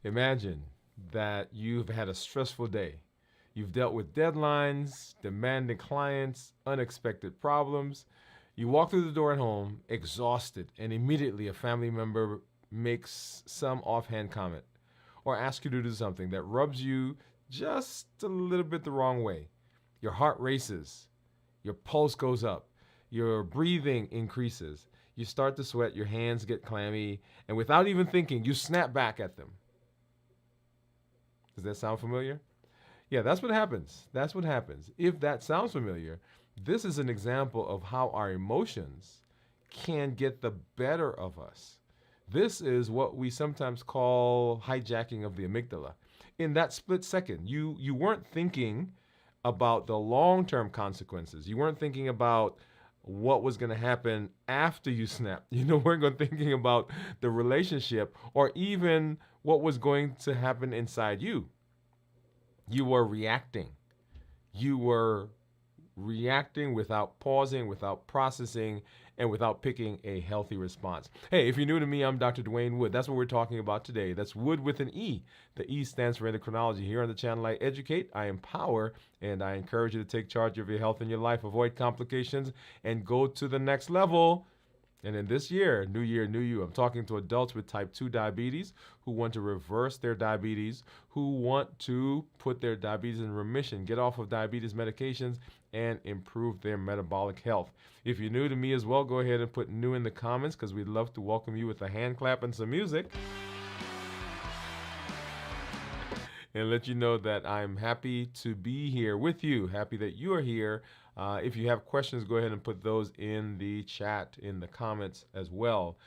Imagine that you've had a stressful day. You've dealt with deadlines, demanding clients, unexpected problems. You walk through the door at home, exhausted, and immediately a family member makes some offhand comment or asks you to do something that rubs you just a little bit the wrong way. Your heart races, your pulse goes up, your breathing increases, you start to sweat, your hands get clammy, and without even thinking, you snap back at them. Does that sound familiar? Yeah, that's what happens. That's what happens. If that sounds familiar, this is an example of how our emotions can get the better of us. This is what we sometimes call hijacking of the amygdala. In that split second, you weren't thinking about the long-term consequences. You weren't thinking about what was going to happen after you snapped. You know, weren't going thinking about the relationship or even what was going to happen inside you. You were reacting. You were reacting without pausing, without processing, and without picking a healthy response. Hey, if you're new to me, I'm Dr. Dwain Woode. That's what we're talking about today. That's Wood with an E. The E stands for endocrinology. Here on the channel, I educate, I empower, and I encourage you to take charge of your health and your life, avoid complications, and go to the next level. And in this year, new you, I'm talking to adults with type 2 diabetes who want to reverse their diabetes, who want to put their diabetes in remission, get off of diabetes medications, and improve their metabolic health. If you're new to me as well, go ahead and put new in the comments because we'd love to welcome you with a hand clap and some music. And let you know that I'm happy to be here with you, happy that you are here. If you have questions, go ahead and put those in the chat, in the comments as well.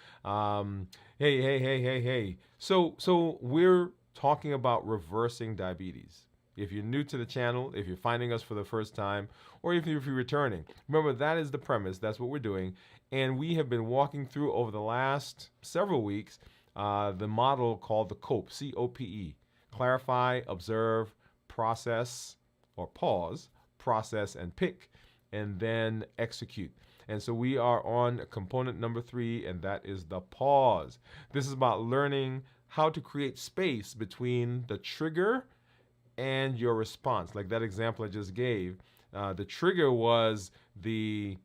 Hey. So we're talking about reversing diabetes. If you're new to the channel, if you're finding us for the first time, or if you're returning, remember that is the premise. That's what we're doing. And we have been walking through over the last several weeks the model called the C.O.P.E, C-O-P-E. Clarify, observe, process, or pause, process and pick, and then execute. And so we are on component number 3, and that is the pause. This is about learning how to create space between the trigger and your response. Like that example I just gave, the trigger was the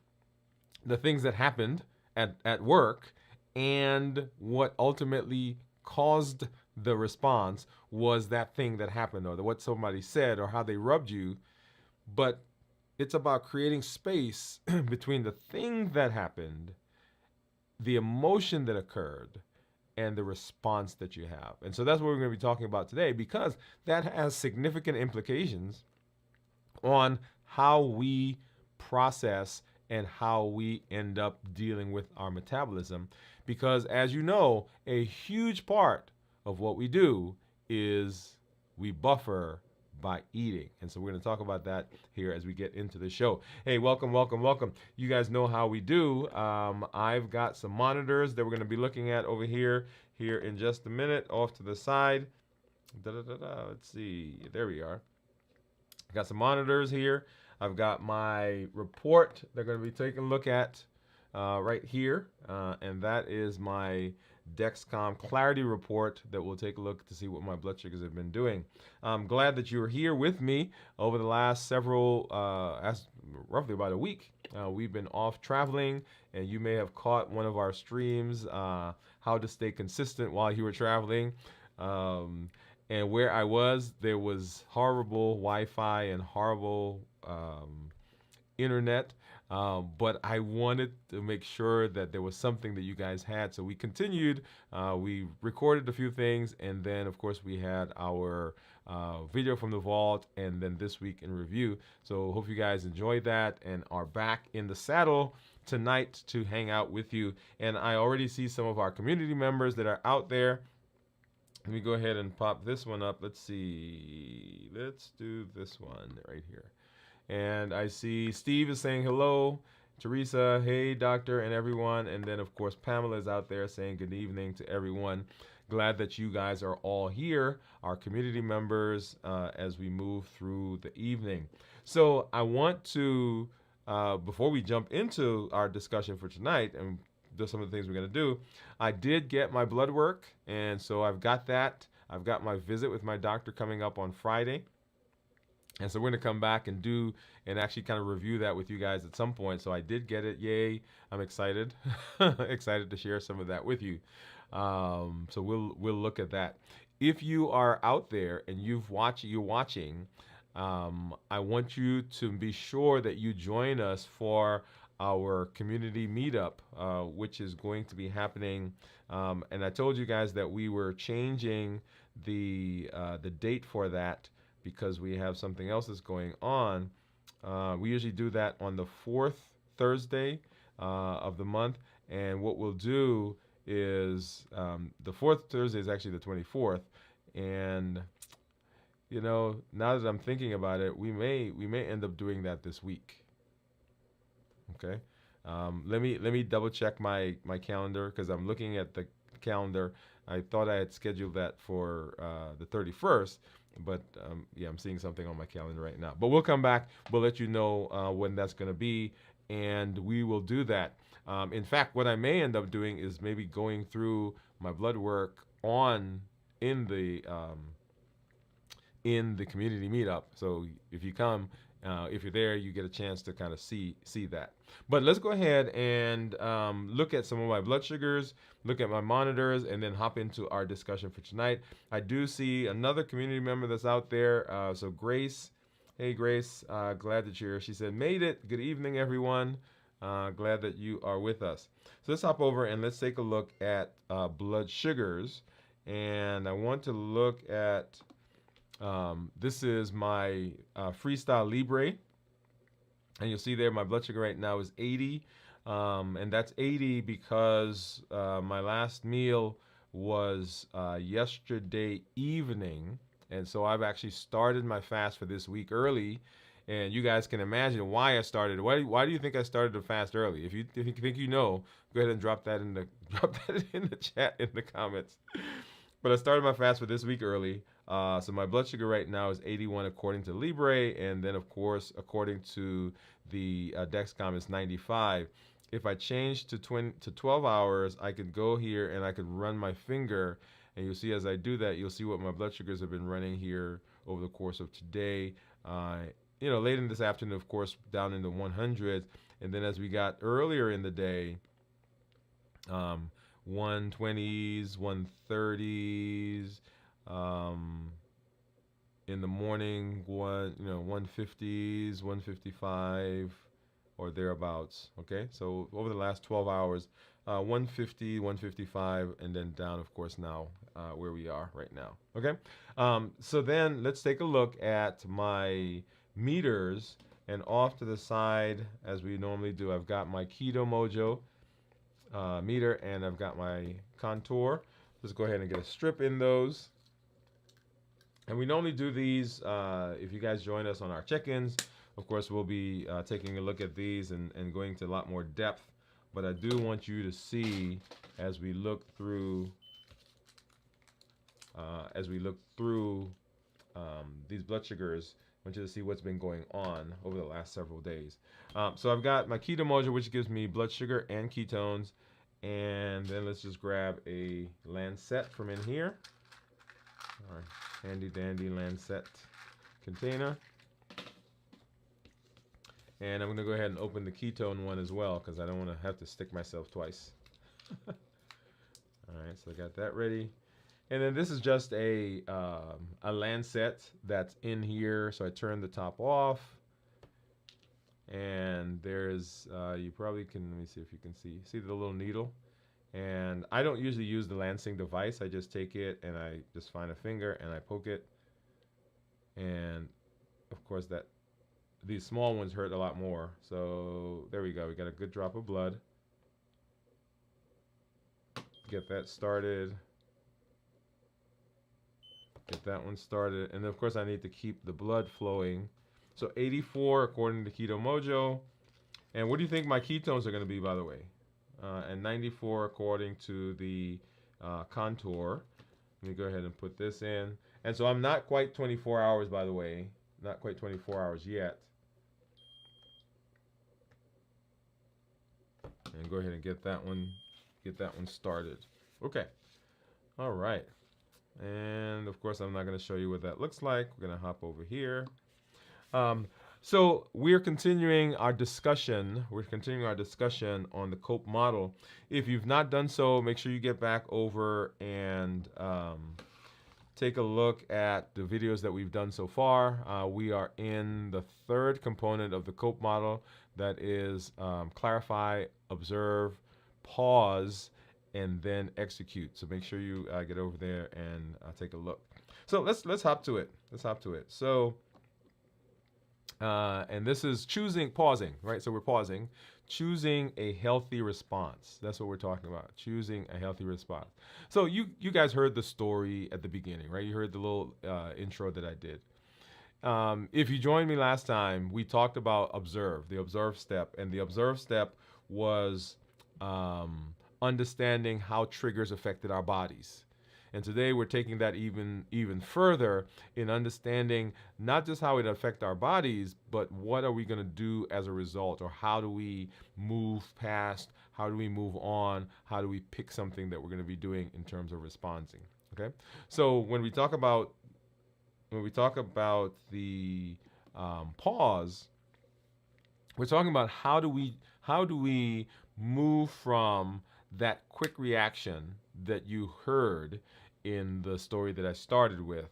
things that happened at work, and what ultimately caused the response was that thing that happened or what somebody said or how they rubbed you. But it's about creating space between the thing that happened, the emotion that occurred, and the response that you have. And so that's what we're going to be talking about today, because that has significant implications on how we process and how we end up dealing with our metabolism. Because as you know, a huge part of what we do is we buffer by eating. And so we're going to talk about that here as we get into the show. Hey, welcome. You guys know how we do. I've got some monitors that we're going to be looking at over here in just a minute, off to the side. Let's see. There we are. Got some monitors here. I've got my report they're going to be taking a look at right here, and that is my Dexcom Clarity report that we'll take a look to see what my blood sugars have been doing. I'm glad that you were here with me over the last several, roughly about a week. We've been off traveling, and you may have caught one of our streams, how to stay consistent while you were traveling. And where I was, there was horrible Wi-Fi and horrible internet. But I wanted to make sure that there was something that you guys had. So we continued, we recorded a few things, and then of course we had our video from the vault, and then this week in review. So hope you guys enjoyed that and are back in the saddle tonight to hang out with you. And I already see some of our community members that are out there. Let me go ahead and pop this one up. Let's see. Let's do this one right here. And I see Steve is saying hello. Teresa, hey, doctor, and everyone. And then, of course, Pamela is out there saying good evening to everyone. Glad that you guys are all here, our community members, as we move through the evening. So I want to, before we jump into our discussion for tonight and some of the things we're going to do, I did get my blood work, and so I've got that. I've got my visit with my doctor coming up on Friday. And so we're going to come back and do and actually kind of review that with you guys at some point. So I did get it. Yay. I'm excited. Excited to share some of that with you. So we'll look at that. If you are out there and you're watching, I want you to be sure that you join us for our community meetup, which is going to be happening. And I told you guys that we were changing the date for that because we have something else that's going on. We usually do that on the fourth Thursday of the month, and what we'll do is the fourth Thursday is actually the 24th, and now that I'm thinking about it, we may end up doing that this week. Okay, let me double check my calendar because I'm looking at the calendar. I thought I had scheduled that for the 31st, but yeah, I'm seeing something on my calendar right now. But we'll come back. We'll let you know when that's going to be, and we will do that. In fact, what I may end up doing is maybe going through my blood work in the community meetup. So if you come, if you're there, you get a chance to kind of see that. But let's go ahead and look at some of my blood sugars, look at my monitors, and then hop into our discussion for tonight. I do see another community member that's out there. So Grace, hey Grace, glad that you're here. She said, made it. Good evening, everyone. Glad that you are with us. So let's hop over and let's take a look at blood sugars. And I want to look at this is my Freestyle Libre, and you'll see there my blood sugar right now is 80, and that's 80 because my last meal was yesterday evening, and so I've actually started my fast for this week early, and you guys can imagine why I started. Why do you think I started the fast early? If you think go ahead and drop that in the chat in the comments. But I started my fast for this week early. So my blood sugar right now is 81 according to Libre, and then of course according to the Dexcom it's 95. If I change to 12 hours, I could go here and I could run my finger, and you'll see as I do that, you'll see what my blood sugars have been running here over the course of today. Late in this afternoon, of course, down in the 100s, and then as we got earlier in the day, 120s, 130s. In the morning, 150s, 155, or thereabouts. Okay, so over the last 12 hours, 150, 155, and then down, of course, now where we are right now. Okay, so then let's take a look at my meters, and off to the side, as we normally do, I've got my Keto Mojo meter, and I've got my Contour. Let's go ahead and get a strip in those. And we normally do these, if you guys join us on our check-ins, of course, we'll be taking a look at these and going to a lot more depth. But I do want you to see as we look through these blood sugars, I want you to see what's been going on over the last several days. So I've got my Keto Mojo, which gives me blood sugar and ketones. And then let's just grab a Lancet from in here. All right. Handy dandy Lancet container. And I'm going to go ahead and open the ketone one as well because I don't want to have to stick myself twice. All right, so I got that ready. And then this is just a Lancet that's in here. So I turn the top off. And there's, you probably can, let me see if you can see the little needle. And I don't usually use the lancing device. I just take it and I just find a finger and I poke it. And of course these small ones hurt a lot more. So there we go. We got a good drop of blood. Get that started. Get that one started. And then of course I need to keep the blood flowing. So 84 according to Keto Mojo. And what do you think my ketones are going to be, by the way? And 94 according to the Contour. Let me go ahead and put this in. And so I'm not quite 24 hours, by the way. Not quite 24 hours yet. And go ahead and get that one started. Okay. All right. And of course, I'm not going to show you what that looks like. We're going to hop over here. Um, so we're continuing our discussion. We're continuing our discussion on the COPE model. If you've not done so, make sure you get back over and take a look at the videos that we've done so far. We are in the third component of the COPE model, that is clarify, observe, pause, and then execute. So make sure you get over there and take a look. So let's hop to it. Let's hop to it. So and this is pausing, right? So we're pausing, choosing a healthy response. That's what we're talking about, choosing a healthy response. So you guys heard the story at the beginning, right? You heard the little intro that I did. If you joined me last time, we talked about the observe step, and the observe step was understanding how triggers affected our bodies. And today we're taking that even further in understanding not just how it affects our bodies, but what are we going to do as a result, or how do we move past, how do we move on, how do we pick something that we're going to be doing in terms of responding. Okay, so when we talk about the pause, we're talking about how do we move from that quick reaction that you heard in the story that I started with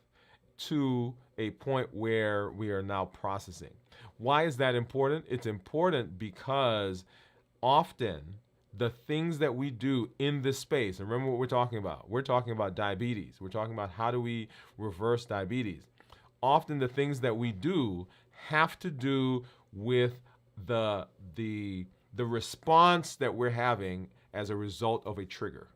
to a point where we are now processing. Why is that important? It's important because often the things that we do in this space, and remember what we're talking about. We're talking about diabetes. We're talking about how do we reverse diabetes. Often the things that we do have to do with the the response that we're having as a result of a trigger.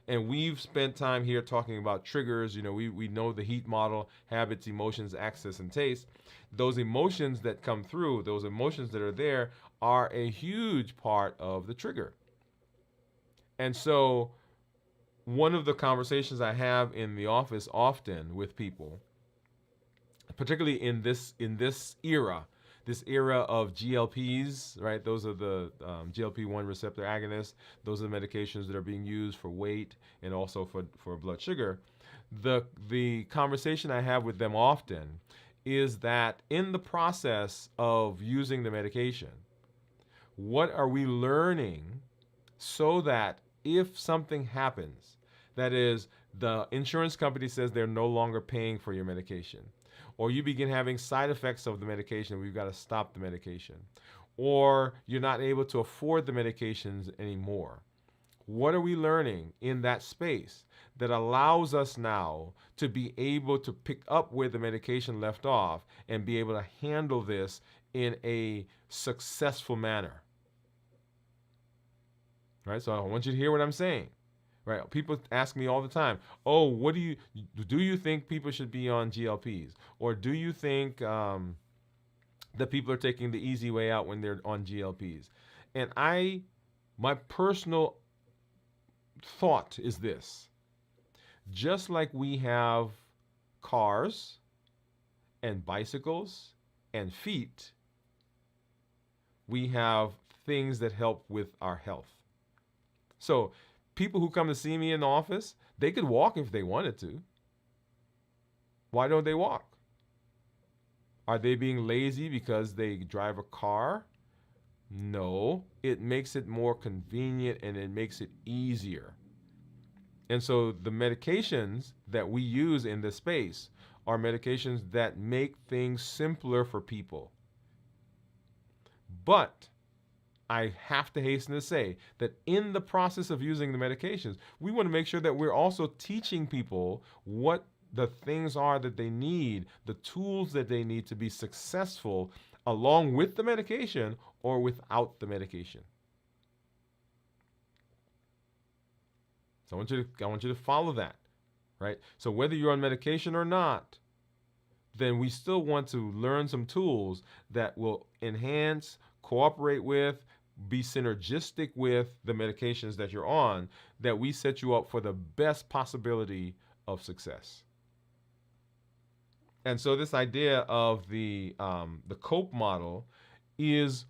And we've spent time here talking about triggers. You know, we know the heat model: habits, emotions, access, and taste. Those emotions that come through, those emotions that are there, are a huge part of the trigger. And so one of the conversations I have in the office often with people, particularly in this era, this era of GLPs, right? Those are the GLP-1 receptor agonists. Those are the medications that are being used for weight and also for blood sugar. The conversation I have with them often is that in the process of using the medication, what are we learning so that if something happens, that is, the insurance company says they're no longer paying for your medication, or you begin having side effects of the medication, we've got to stop the medication, or you're not able to afford the medications anymore. What are we learning in that space that allows us now to be able to pick up where the medication left off and be able to handle this in a successful manner? Right? So I want you to hear what I'm saying. Right? People ask me all the time, "Oh, what do you think people should be on GLPs, or do you think that people are taking the easy way out when they're on GLPs?" And my personal thought is this: just like we have cars and bicycles and feet, we have things that help with our health. So people who come to see me in the office, they could walk if they wanted to. Why don't they walk? Are they being lazy because they drive a car? No, it makes it more convenient and it makes it easier. And so the medications that we use in this space are medications that make things simpler for people. But I have to hasten to say that in the process of using the medications, we want to make sure that we're also teaching people what the things are that they need, the tools that they need to be successful along with the medication or without the medication. So I want you to follow that, right? So whether you're on medication or not, then we still want to learn some tools that will enhance, cooperate with, be synergistic with the medications that you're on, that we set you up for the best possibility of success. And so this idea of the COPE model is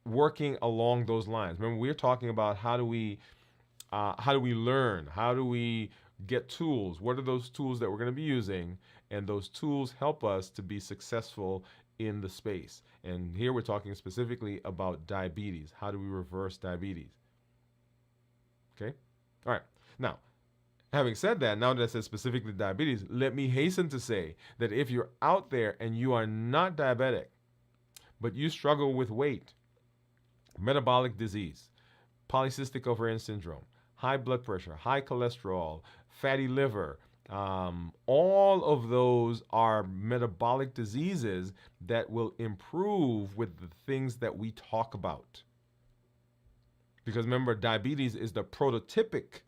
working along those lines. Remember, we're talking about how do we learn, how do we get tools. What are those tools that we're going to be using? And those tools help us to be successful in the space. And here we're talking specifically about diabetes. How do we reverse diabetes? Okay. All right. Now, having said that, now that I said specifically diabetes, let me hasten to say that if you're out there and you are not diabetic, but you struggle with weight, metabolic disease, polycystic ovarian syndrome, high blood pressure, high cholesterol, fatty liver, all of those are metabolic diseases that will improve with the things that we talk about. Because remember, diabetes is the prototypic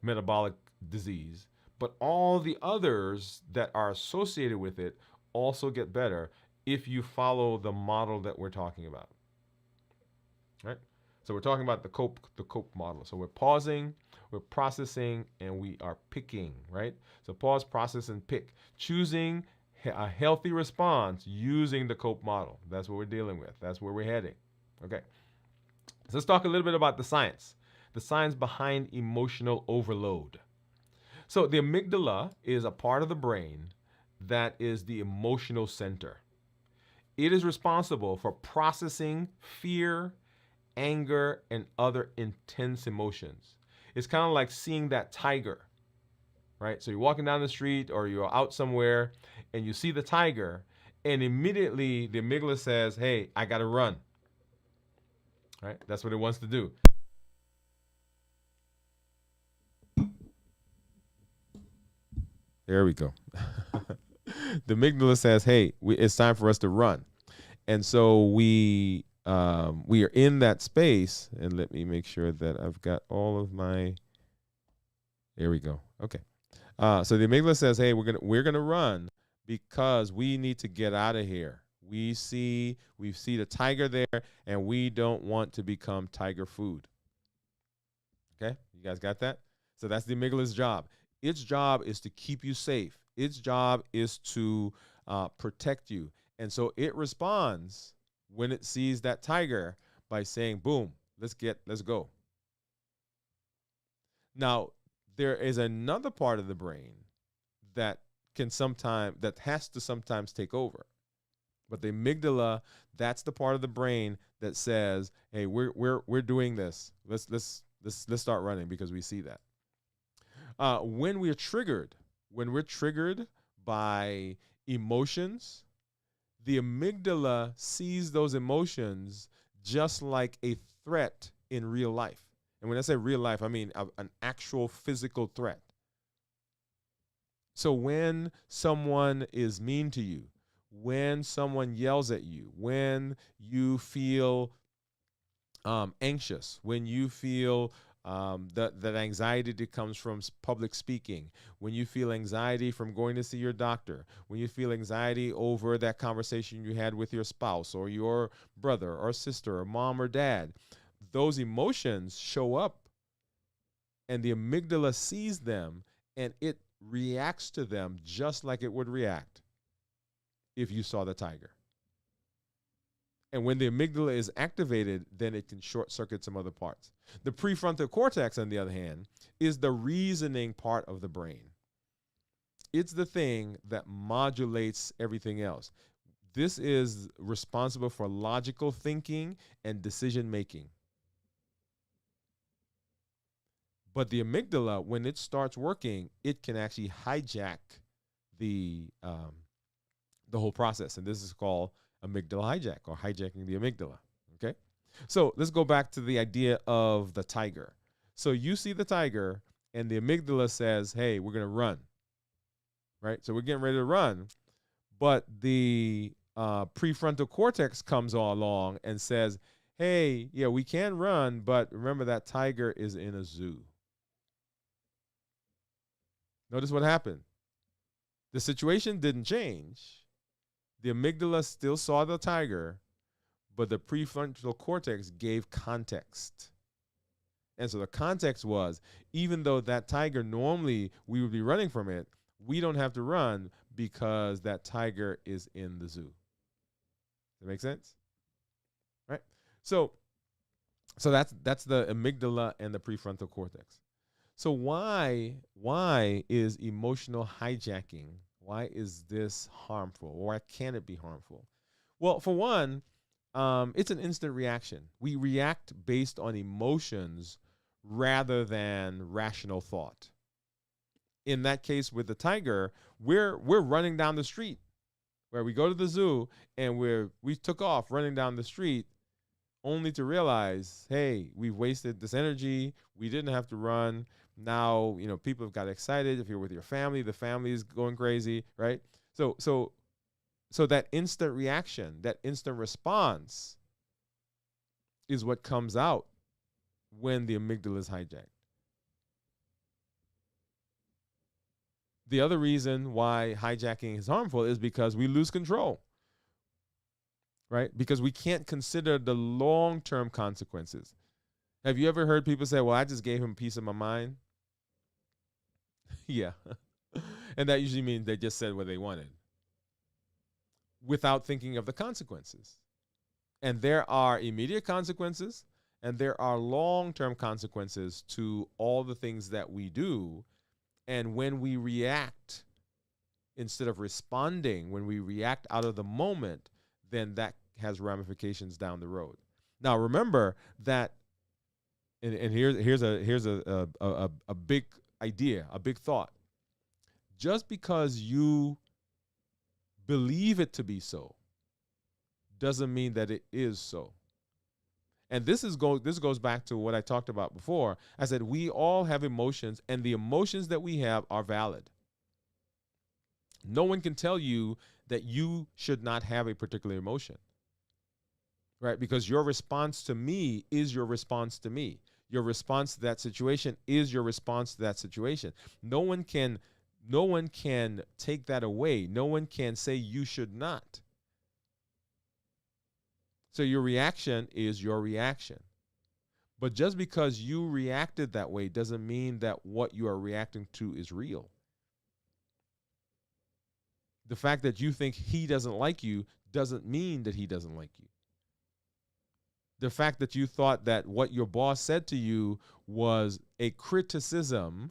metabolic disease, but all the others that are associated with it also get better if you follow the model that we're talking about. Right? So we're talking about the C.O.P.E model. So we're pausing, we're processing, and we are picking, right? So pause, process, and pick. Choosing a healthy response using the C.O.P.E model. That's what we're dealing with. That's where we're heading. Okay. So let's talk a little bit about the science behind emotional overload. So the amygdala is a part of the brain that is the emotional center. It is responsible for processing fear, anger, and other intense emotions. It's kind of like seeing that tiger, right? So you're walking down the street or you're out somewhere and you see the tiger, and immediately the amygdala says, hey, I got to run, right? That's what it wants to do. There we go. The amygdala says, hey, it's time for us to run. And so we are in that space, and let me make sure that I've got all of my. There we go. Okay. So the amygdala says, "Hey, we're gonna run because we need to get out of here. We see the tiger there, and we don't want to become tiger food." Okay, you guys got that? So that's the amygdala's job. Its job is to keep you safe. Its job is to protect you, and so it responds when it sees that tiger by saying, boom, let's go. Now, there is another part of the brain that has to sometimes take over. But the amygdala, that's the part of the brain that says, hey, we're doing this. Let's start running because we see that. When we're triggered by emotions, the amygdala sees those emotions just like a threat in real life. And when I say real life, I mean an actual physical threat. So when someone is mean to you, when someone yells at you, when you feel anxious, when you feel that anxiety that comes from public speaking, when you feel anxiety from going to see your doctor, when you feel anxiety over that conversation you had with your spouse or your brother or sister or mom or dad, those emotions show up and the amygdala sees them and it reacts to them just like it would react if you saw the tiger. And when the amygdala is activated, then it can short circuit some other parts. The prefrontal cortex, on the other hand, is the reasoning part of the brain. It's the thing that modulates everything else. This is responsible for logical thinking and decision making. But the amygdala, when it starts working, it can actually hijack the whole process. And this is called amygdala hijack or hijacking the amygdala. Okay. So let's go back to the idea of the tiger. So you see the tiger and the amygdala says, hey, we're going to run. Right. So we're getting ready to run. But the prefrontal cortex comes all along and says, hey, yeah, we can run. But remember that tiger is in a zoo. Notice what happened. The situation didn't change. The amygdala still saw the tiger, but the prefrontal cortex gave context. And so the context was, even though that tiger normally we would be running from it, we don't have to run because that tiger is in the zoo. Does that make sense? Right? So that's the amygdala and the prefrontal cortex. So why is emotional hijacking? Why is this harmful? Why can it be harmful? Well, for one, it's an instant reaction. We react based on emotions rather than rational thought. In that case, with the tiger, we're running down the street where we go to the zoo and we took off running down the street only to realize, hey, we've wasted this energy. We didn't have to run. Now, people have got excited. If you're with your family, the family is going crazy, right? So that instant reaction, that instant response is what comes out when the amygdala is hijacked. The other reason why hijacking is harmful is because we lose control, right? Because we can't consider the long-term consequences. Have you ever heard people say, well, I just gave him a piece of my mind? Yeah. And that usually means they just said what they wanted without thinking of the consequences. And there are immediate consequences and there are long-term consequences to all the things that we do. And when we react instead of responding, when we react out of the moment, then that has ramifications down the road. Now, remember that, and here's a big idea, a big thought. Just because you believe it to be so doesn't mean that it is so. And this goes back to what I talked about before. I said we all have emotions, and the emotions that we have are valid. No one can tell you that you should not have a particular emotion, right? Because your response to me is your response to me. Your response to that situation is your response to that situation. No one can take that away. No one can say you should not. So your reaction is your reaction. But just because you reacted that way doesn't mean that what you are reacting to is real. The fact that you think he doesn't like you doesn't mean that he doesn't like you. The fact that you thought that what your boss said to you was a criticism,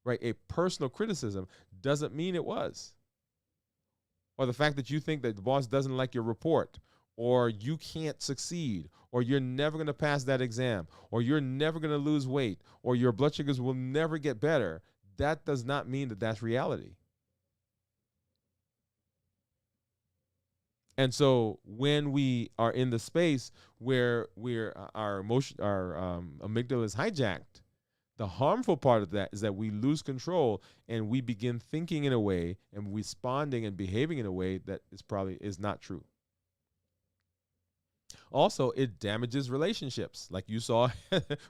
right, a personal criticism, doesn't mean it was. Or the fact that you think that the boss doesn't like your report, or you can't succeed, or you're never going to pass that exam, or you're never going to lose weight, or your blood sugars will never get better, that does not mean that that's reality. And so when we are in the space where our amygdala is hijacked, the harmful part of that is that we lose control and we begin thinking in a way and responding and behaving in a way that is not true. Also, it damages relationships, like you saw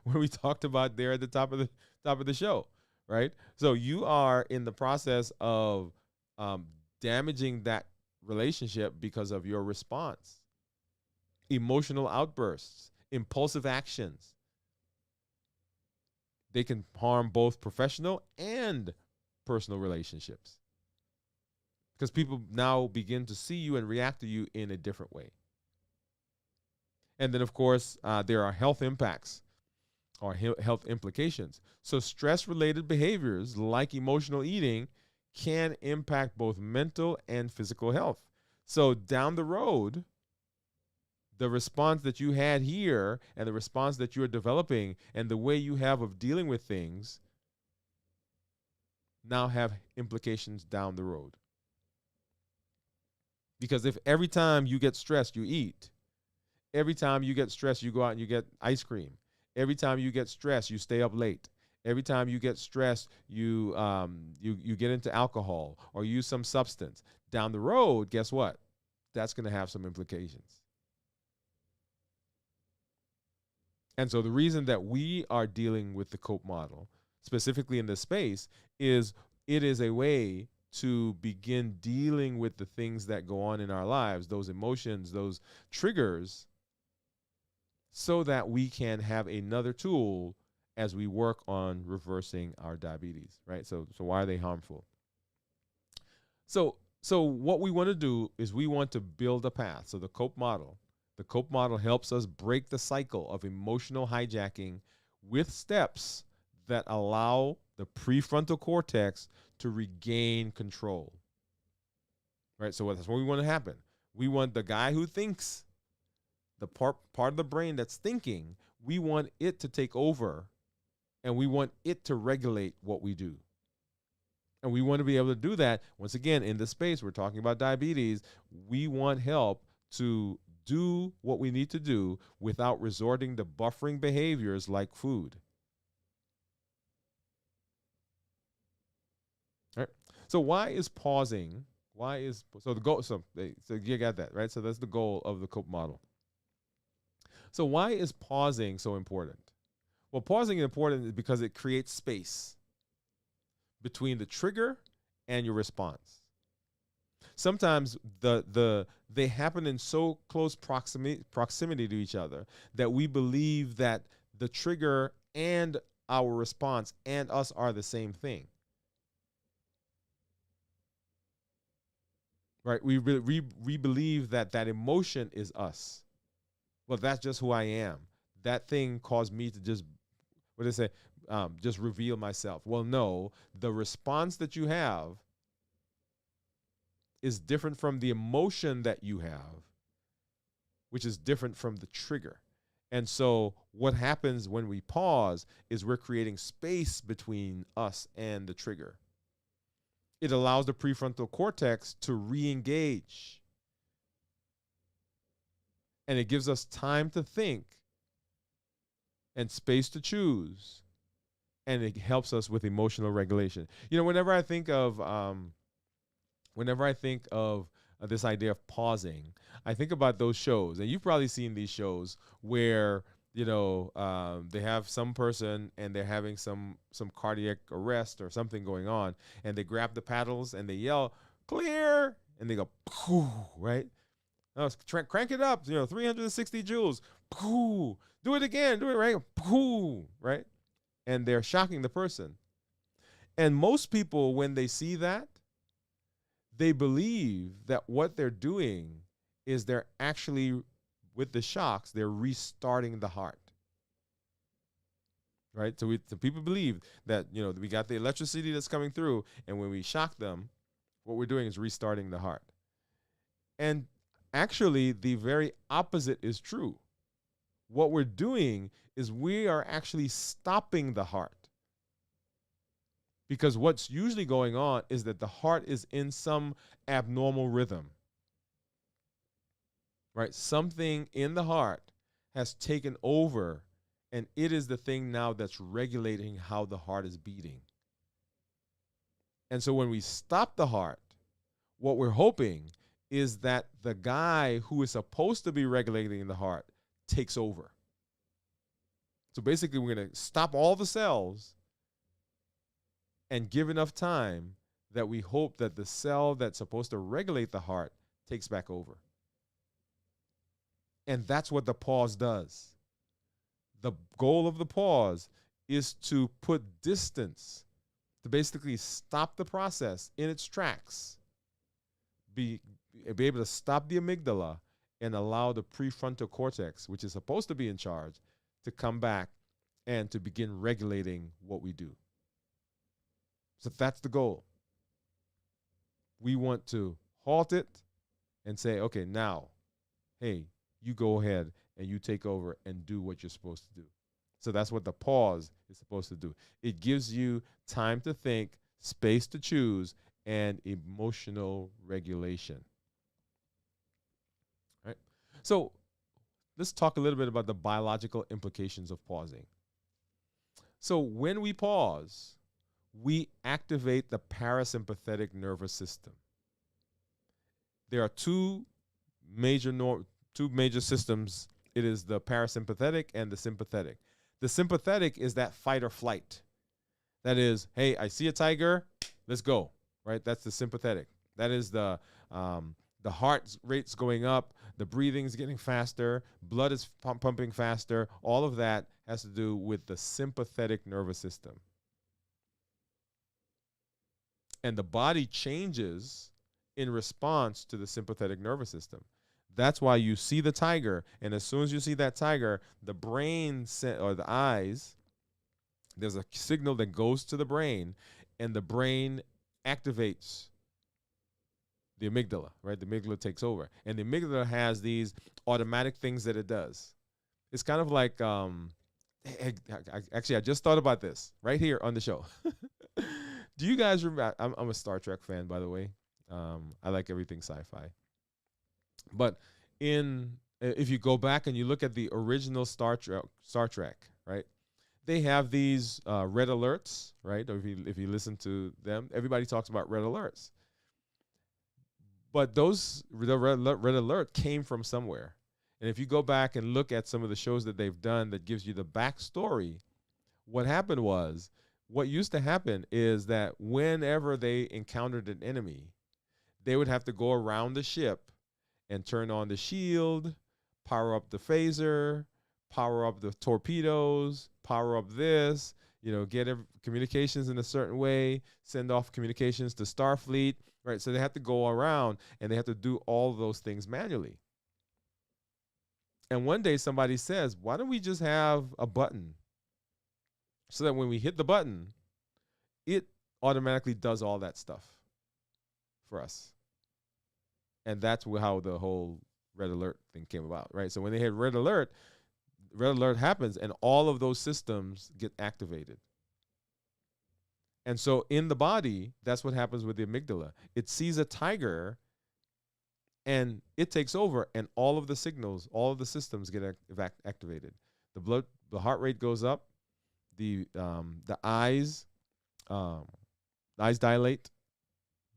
when we talked about there at the top of the show, right? So you are in the process of damaging that relationship because of your response, emotional outbursts, impulsive actions. They can harm both professional and personal relationships because people now begin to see you and react to you in a different way. And then, of course, there are health impacts or health implications. So stress-related behaviors like emotional eating can impact both mental and physical health. So down the road, the response that you had here and the response that you're developing and the way you have of dealing with things now have implications down the road. Because if every time you get stressed, you eat, every time you get stressed, you go out and you get ice cream, every time you get stressed, you stay up late, every time you get stressed, you get into alcohol or use some substance, down the road, guess what? That's going to have some implications. And so the reason that we are dealing with the C.O.P.E model, specifically in this space, is it is a way to begin dealing with the things that go on in our lives, those emotions, those triggers, so that we can have another tool as we work on reversing our diabetes, right? So why are they harmful? So what we want to do is we want to build a path. So the C.O.P.E model helps us break the cycle of emotional hijacking with steps that allow the prefrontal cortex to regain control. Right? So that's what we want to happen. We want the guy who thinks, the part of the brain that's thinking, we want it to take over, and we want it to regulate what we do. And we want to be able to do that. Once again, in this space, we're talking about diabetes. We want help to do what we need to do without resorting to buffering behaviors like food. All right. So why is pausing? Why is so the goal? So you got that, right? So that's the goal of the C.O.P.E model. So why is pausing so important? Well, pausing is important because it creates space between the trigger and your response. Sometimes they happen in so close proximity to each other that we believe that the trigger and our response and us are the same thing. Right? We believe that emotion is us. Well, that's just who I am. That thing caused me to just, what do they say? Just reveal myself. Well, no, the response that you have is different from the emotion that you have, which is different from the trigger. And so what happens when we pause is we're creating space between us and the trigger. It allows the prefrontal cortex to re-engage. And it gives us time to think and space to choose. And it helps us with emotional regulation. You know, whenever I think of this idea of pausing, I think about those shows, and you've probably seen these shows where they have some person and they're having some cardiac arrest or something going on, and they grab the paddles and they yell clear, and they go pooh, right? Crank it up, 360 joules, pooh, do it again, do it right, pooh, right? And they're shocking the person. And most people, when they see that, they believe that what they're doing is they're actually, with the shocks, they're restarting the heart. Right? So people believe that, we got the electricity that's coming through, and when we shock them, what we're doing is restarting the heart. And actually, the very opposite is true. What we're doing is we are actually stopping the heart. Because what's usually going on is that the heart is in some abnormal rhythm. Right? Something in the heart has taken over, and it is the thing now that's regulating how the heart is beating. And so when we stop the heart, what we're hoping is that the guy who is supposed to be regulating the heart takes over. So basically, we're going to stop all the cells and give enough time that we hope that the cell that's supposed to regulate the heart takes back over. And that's what the pause does. The goal of the pause is to put distance, to basically stop the process in its tracks, be able to stop the amygdala and allow the prefrontal cortex, which is supposed to be in charge, to come back and to begin regulating what we do. So that's the goal. We want to halt it and say, okay, now, hey, you go ahead and you take over and do what you're supposed to do. So that's what the pause is supposed to do. It gives you time to think, space to choose, and emotional regulation. Right? So let's talk a little bit about the biological implications of pausing. So when we pause, we activate the parasympathetic nervous system. There are two major systems. It is the parasympathetic and the sympathetic. The sympathetic is that fight or flight. That is, hey, I see a tiger, let's go. Right? That's the sympathetic. That is the heart rate's going up, the breathing's getting faster, blood is pumping faster. All of that has to do with the sympathetic nervous system. And the body changes in response to the sympathetic nervous system. That's why you see the tiger, and as soon as you see that tiger, the brain or the eyes There's a signal that goes to the brain, and the brain activates the amygdala, right? The amygdala takes over, and the amygdala has these automatic things that it does. It's kind of like, actually, I just thought about this right here on the show. Do you guys remember? I'm a Star Trek fan, by the way. I like everything sci-fi. But in if you go back and you look at the original Star Trek, right? They have these red alerts, right? Or if you listen to them, everybody talks about red alerts. But the red alert came from somewhere. And if you go back and look at some of the shows that they've done that gives you the backstory, what happened was, what used to happen is that whenever they encountered an enemy, they would have to go around the ship and turn on the shield, power up the phaser, power up the torpedoes, power up this, get communications in a certain way, send off communications to Starfleet, right? So they have to go around and they have to do all those things manually. And one day somebody says, why don't we just have a button so that when we hit the button, it automatically does all that stuff for us? And that's how the whole red alert thing came about, right? So when they hit red alert happens and all of those systems get activated. And so in the body, that's what happens with the amygdala. It sees a tiger and it takes over, and all of the signals, all of the systems get activated. The heart rate goes up, the eyes dilate,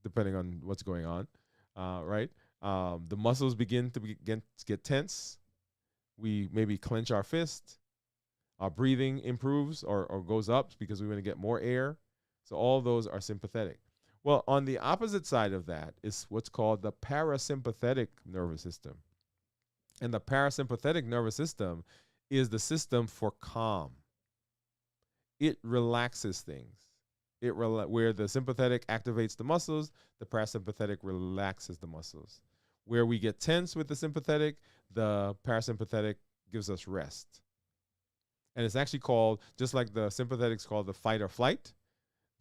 depending on what's going on, right? The muscles begin to get tense. We maybe clench our fist. Our breathing improves or goes up because we want to get more air. So all those are sympathetic. Well, on the opposite side of that is what's called the parasympathetic nervous system. And the parasympathetic nervous system is the system for calm. It relaxes things. Where the sympathetic activates the muscles, the parasympathetic relaxes the muscles. Where we get tense with the sympathetic, the parasympathetic gives us rest. And it's actually called, just like the sympathetic's called the fight or flight,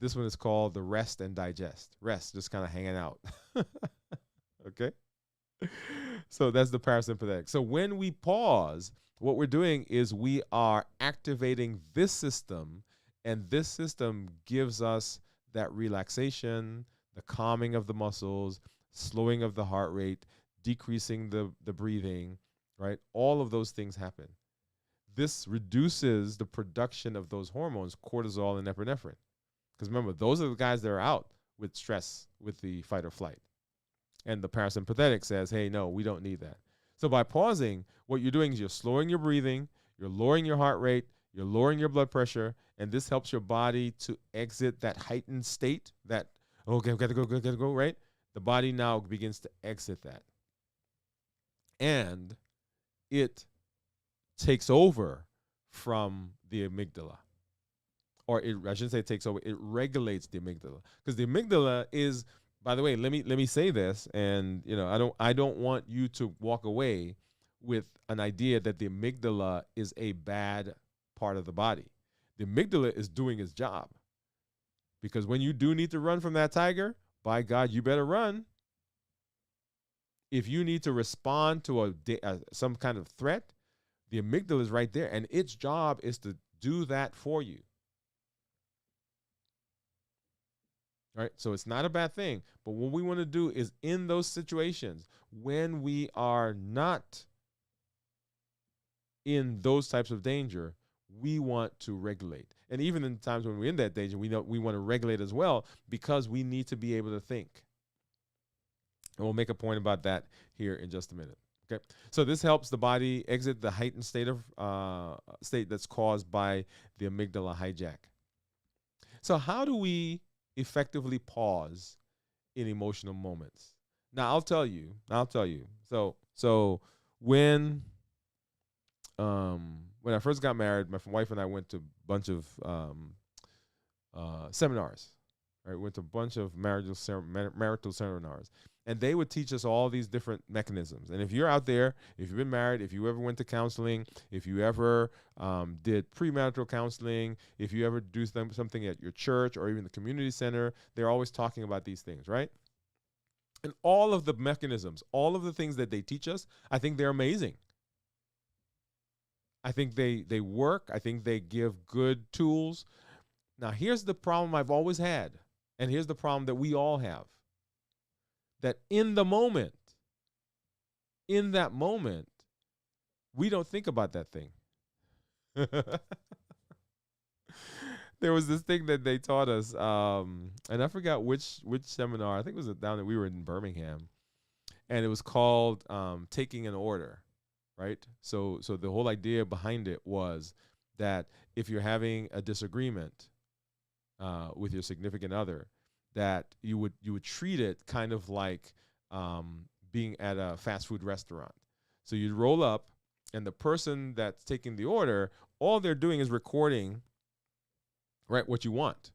this one is called the rest and digest. Rest, just kind of hanging out. Okay? So that's the parasympathetic. So when we pause, what we're doing is we are activating this system, and this system gives us that relaxation, the calming of the muscles, slowing of the heart rate, decreasing the breathing, right? All of those things happen. This reduces the production of those hormones, cortisol and epinephrine. Because remember, those are the guys that are out with stress, with the fight or flight. And the parasympathetic says, hey, no, we don't need that. So by pausing, what you're doing is you're slowing your breathing, you're lowering your heart rate, you're lowering your blood pressure, and this helps your body to exit that heightened state that, okay, gotta go, right? The body now begins to exit that. And it takes over from the amygdala. Or I shouldn't say it takes over, it regulates the amygdala. Because the amygdala is, by the way, let me say this, and I don't want you to walk away with an idea that the amygdala is a bad part of the body. The amygdala is doing its job. Because when you do need to run from that tiger, by God, you better run. If you need to respond to some kind of threat, the amygdala is right there, and its job is to do that for you. Right? So it's not a bad thing. But what we want to do is in those situations when we are not in those types of danger, we want to regulate. And even in times when we're in that danger, we want to regulate as well because we need to be able to think. And we'll make a point about that here in just a minute. Okay. So this helps the body exit the heightened state that's caused by the amygdala hijack. So how do we effectively pause in emotional moments? Now I'll tell you. So when I first got married, my wife and I went to a bunch of seminars. Right, went to a bunch of marital seminars, And they would teach us all these different mechanisms. And if you're out there, if you've been married, if you ever went to counseling, if you ever did premarital counseling, if you ever do something at your church or even the community center, they're always talking about these things, right? And all of the mechanisms, all of the things that they teach us, I think they're amazing. I think they work. I think they give good tools. Now, here's the problem I've always had, and here's the problem that we all have. That in that moment, we don't think about that thing. There was this thing that they taught us, and I forgot which seminar. I think it was down that we were in Birmingham, and it was called taking an order, right? So the whole idea behind it was that if you're having a disagreement with your significant other, that you would treat it kind of like being at a fast food restaurant. So you'd roll up, and the person that's taking the order, all they're doing is recording, right, what you want.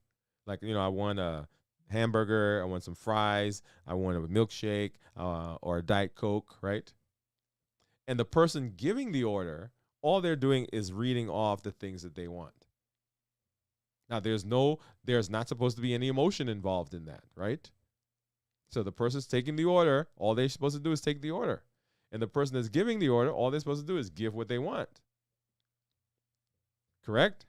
Like, I want a hamburger, I want some fries, I want a milkshake or a Diet Coke, right? And the person giving the order, all they're doing is reading off the things that they want. Now, there's not supposed to be any emotion involved in that, right? So the person's taking the order, all they're supposed to do is take the order. And the person that's giving the order, all they're supposed to do is give what they want. Correct?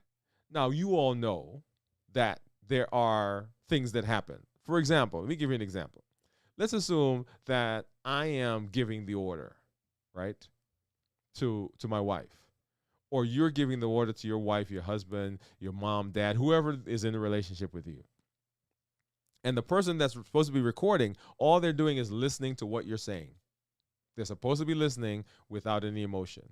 Now, you all know that there are things that happen. For example, let me give you an example. Let's assume that I am giving the order, right, to my wife. Or you're giving the order to your wife, your husband, your mom, dad, whoever is in a relationship with you. And the person that's supposed to be recording, all they're doing is listening to what you're saying. They're supposed to be listening without any emotion.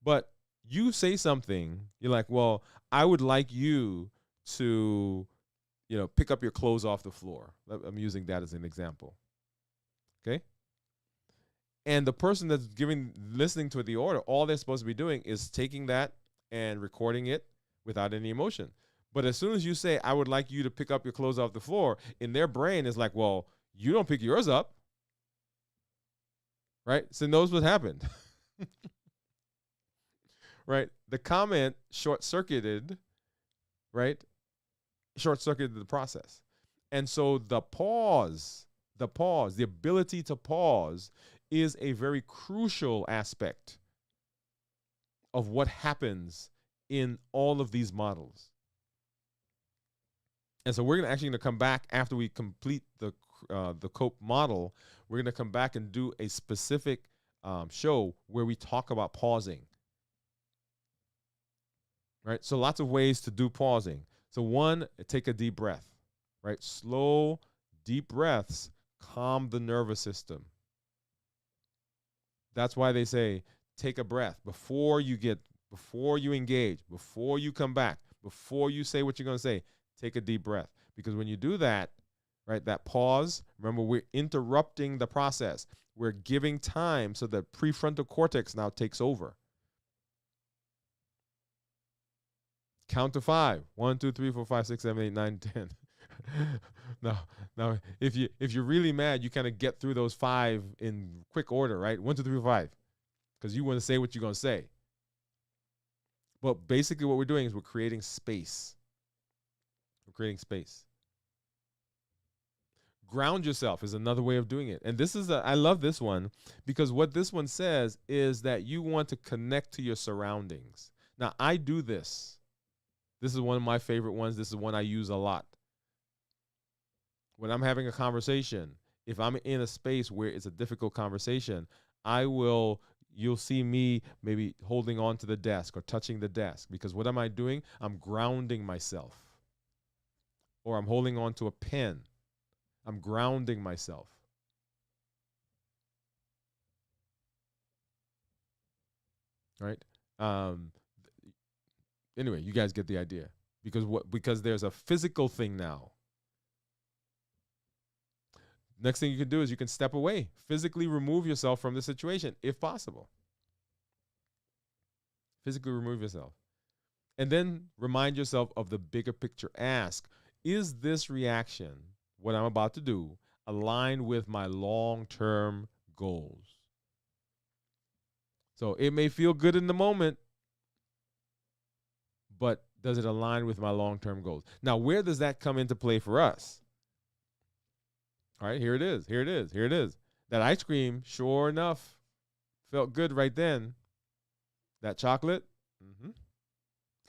But you say something, you're like, well, I would like you to, pick up your clothes off the floor. I'm using that as an example. Okay? And the person that's listening to the order, all they're supposed to be doing is taking that and recording it without any emotion. But as soon as you say, I would like you to pick up your clothes off the floor, in their brain is like, well, you don't pick yours up. Right? So knows what happened. Right? The comment short-circuited, right? Short-circuited the process. And so the ability to pause is a very crucial aspect of what happens in all of these models. And so we're actually going to come back after we complete the C.O.P.E model. We're going to come back and do a specific show where we talk about pausing. Right? So lots of ways to do pausing. So one, take a deep breath. Right? Slow, deep breaths calm the nervous system. That's why they say take a breath before you engage, before you come back, before you say what you're going to say. Take a deep breath. Because when you do that, right, that pause, remember, we're interrupting the process. We're giving time so that prefrontal cortex now takes over. Count to 5. 1, 2, 3, 4, 5, 6, 7, 8, 9, 10. Now, if you're really mad, you kind of get through those 5 in quick order, right? 1, 2, 3, 4, 5, because you want to say what you're going to say. But basically, what we're doing is we're creating space. We're creating space. Ground yourself is another way of doing it, and I love this one because what this one says is that you want to connect to your surroundings. Now, I do this. This is one of my favorite ones. This is one I use a lot. When I'm having a conversation, if I'm in a space where it's a difficult conversation, you'll see me maybe holding on to the desk or touching the desk, because what am I doing? I'm grounding myself. Or I'm holding on to a pen. I'm grounding myself. Right? Anyway, you guys get the idea. Because there's a physical thing now. Next thing you can do is you can step away, physically remove yourself from the situation, if possible. Physically remove yourself. And then remind yourself of the bigger picture. Ask, is this reaction, what I'm about to do, align with my long-term goals? So it may feel good in the moment, but does it align with my long-term goals? Now, where does that come into play for us? All right, here it is. Here it is. Here it is. That ice cream, sure enough, felt good right then. That chocolate.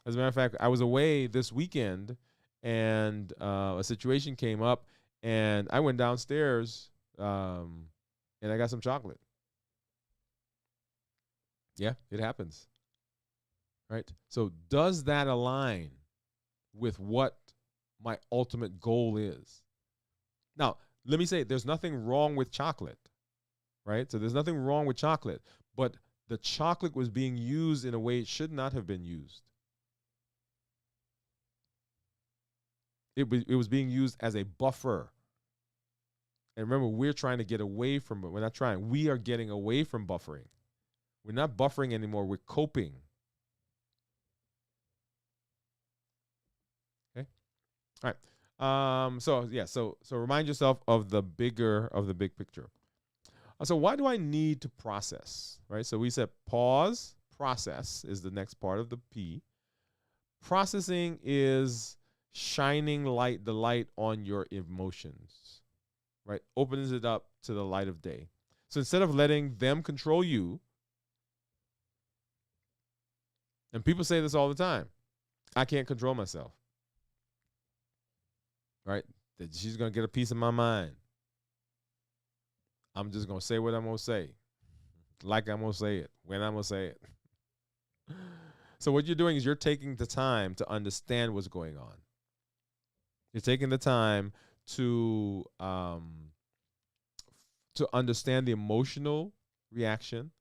As a matter of fact, I was away this weekend, and a situation came up, and I went downstairs, and I got some chocolate. Yeah, it happens. Right? So does that align with what my ultimate goal is? Now, let me say, there's nothing wrong with chocolate, right? So there's nothing wrong with chocolate, but the chocolate was being used in a way it should not have been used. It was being used as a buffer. And remember, we're trying to get away from it. We're not trying. We are getting away from buffering. We're not buffering anymore. We're coping. Okay. All right. So remind yourself of the big picture. So why do I need to process? Right. So we said pause. Process is the next part of the P. Processing is shining the light on your emotions. Right. Opens it up to the light of day. So instead of letting them control you, and people say this all the time, I can't control myself. Right? That she's going to get a piece of my mind. I'm just going to say what I'm going to say. Like I'm going to say it. When I'm going to say it. So what you're doing is you're taking the time to understand what's going on. You're taking the time to understand the emotional reaction.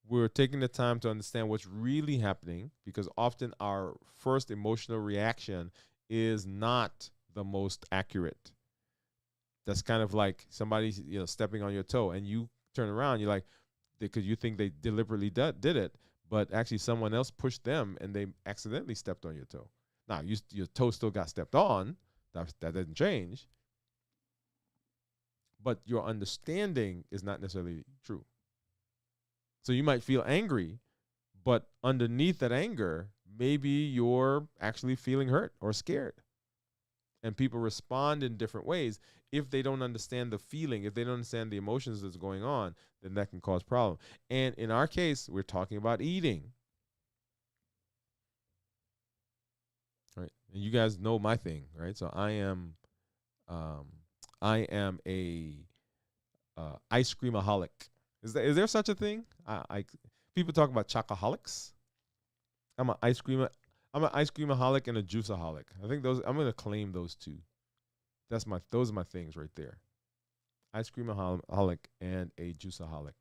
We're taking the time to understand what's really happening, because often our first emotional reaction is not the most accurate. That's kind of like somebody, stepping on your toe, and you turn around, you're like, because you think they deliberately did it, but actually someone else pushed them and they accidentally stepped on your toe. Now, your toe still got stepped on. That didn't change. But your understanding is not necessarily true. So you might feel angry, but underneath that anger, maybe you're actually feeling hurt or scared. And people respond in different ways. If they don't understand the feeling, if they don't understand the emotions that's going on, then that can cause problem. And in our case, we're talking about eating. Right? And you guys know my thing, right? So I am a ice creamaholic. Is there such a thing? People talk about chocoholics. I'm an ice creamaholic and a juiceaholic. I think I'm gonna claim those two. Those are my things right there. Ice creamaholic and a juiceaholic.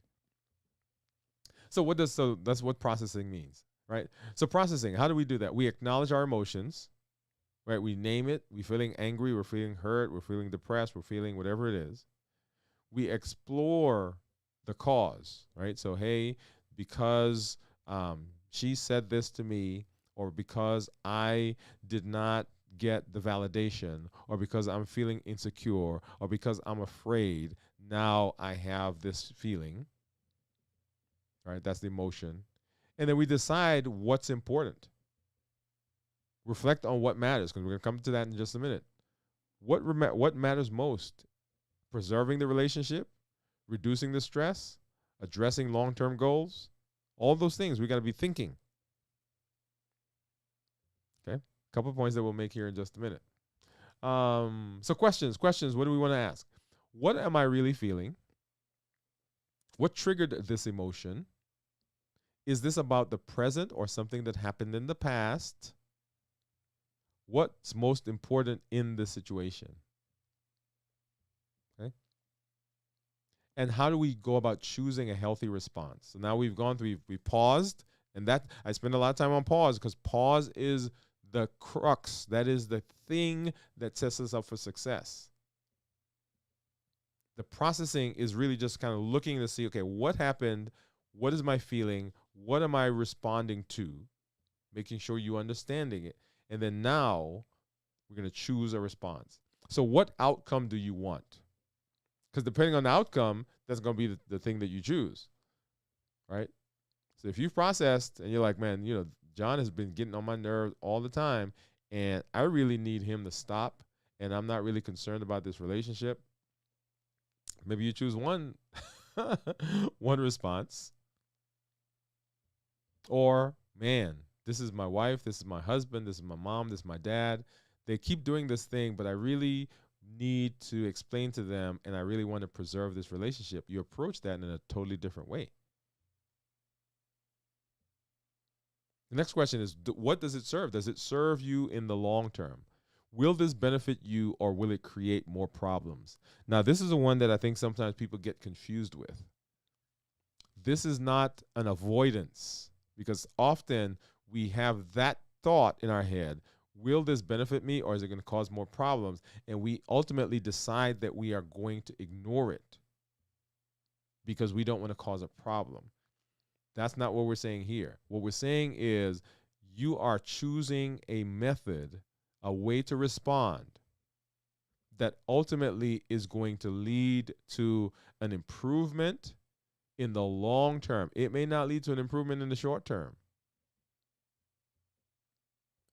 So that's what processing means, right? So processing, how do we do that? We acknowledge our emotions, right? We name it. We're feeling angry, we're feeling hurt, we're feeling depressed, we're feeling whatever it is. We explore the cause, right? So, hey, because she said this to me, or because I did not get the validation, or because I'm feeling insecure, or because I'm afraid, now I have this feeling, right? That's the emotion. And then we decide what's important. Reflect on what matters, because we're going to come to that in just a minute. What matters most? Preserving the relationship, reducing the stress, addressing long-term goals, all those things we got to be thinking. Okay, a couple of points that we'll make here in just a minute. So questions. What do we want to ask? What am I really feeling? What triggered this emotion? Is this about the present or something that happened in the past? What's most important in this situation? Okay. And how do we go about choosing a healthy response? So now we've gone through, we paused, and that I spend a lot of time on pause, because pause is the crux. That is the thing that sets us up for success. The processing is really just kind of looking to see, okay, what happened? What is my feeling? What am I responding to? Making sure you're understanding it. And then now we're going to choose a response. So what outcome do you want? Because depending on the outcome, that's going to be the thing that you choose, right? So if you've processed and you're like, man, John has been getting on my nerves all the time, and I really need him to stop, and I'm not really concerned about this relationship. Maybe you choose one one response, or man, this is my wife, this is my husband, this is my mom, this is my dad. They keep doing this thing, but I really need to explain to them, and I really want to preserve this relationship. You approach that in a totally different way. The next question is, what does it serve? Does it serve you in the long term? Will this benefit you, or will it create more problems? Now, this is the one that I think sometimes people get confused with. This is not an avoidance, because often we have that thought in our head. Will this benefit me, or is it going to cause more problems? And we ultimately decide that we are going to ignore it because we don't want to cause a problem. That's not what we're saying here. What we're saying is you are choosing a method, a way to respond that ultimately is going to lead to an improvement in the long term. It may not lead to an improvement in the short term.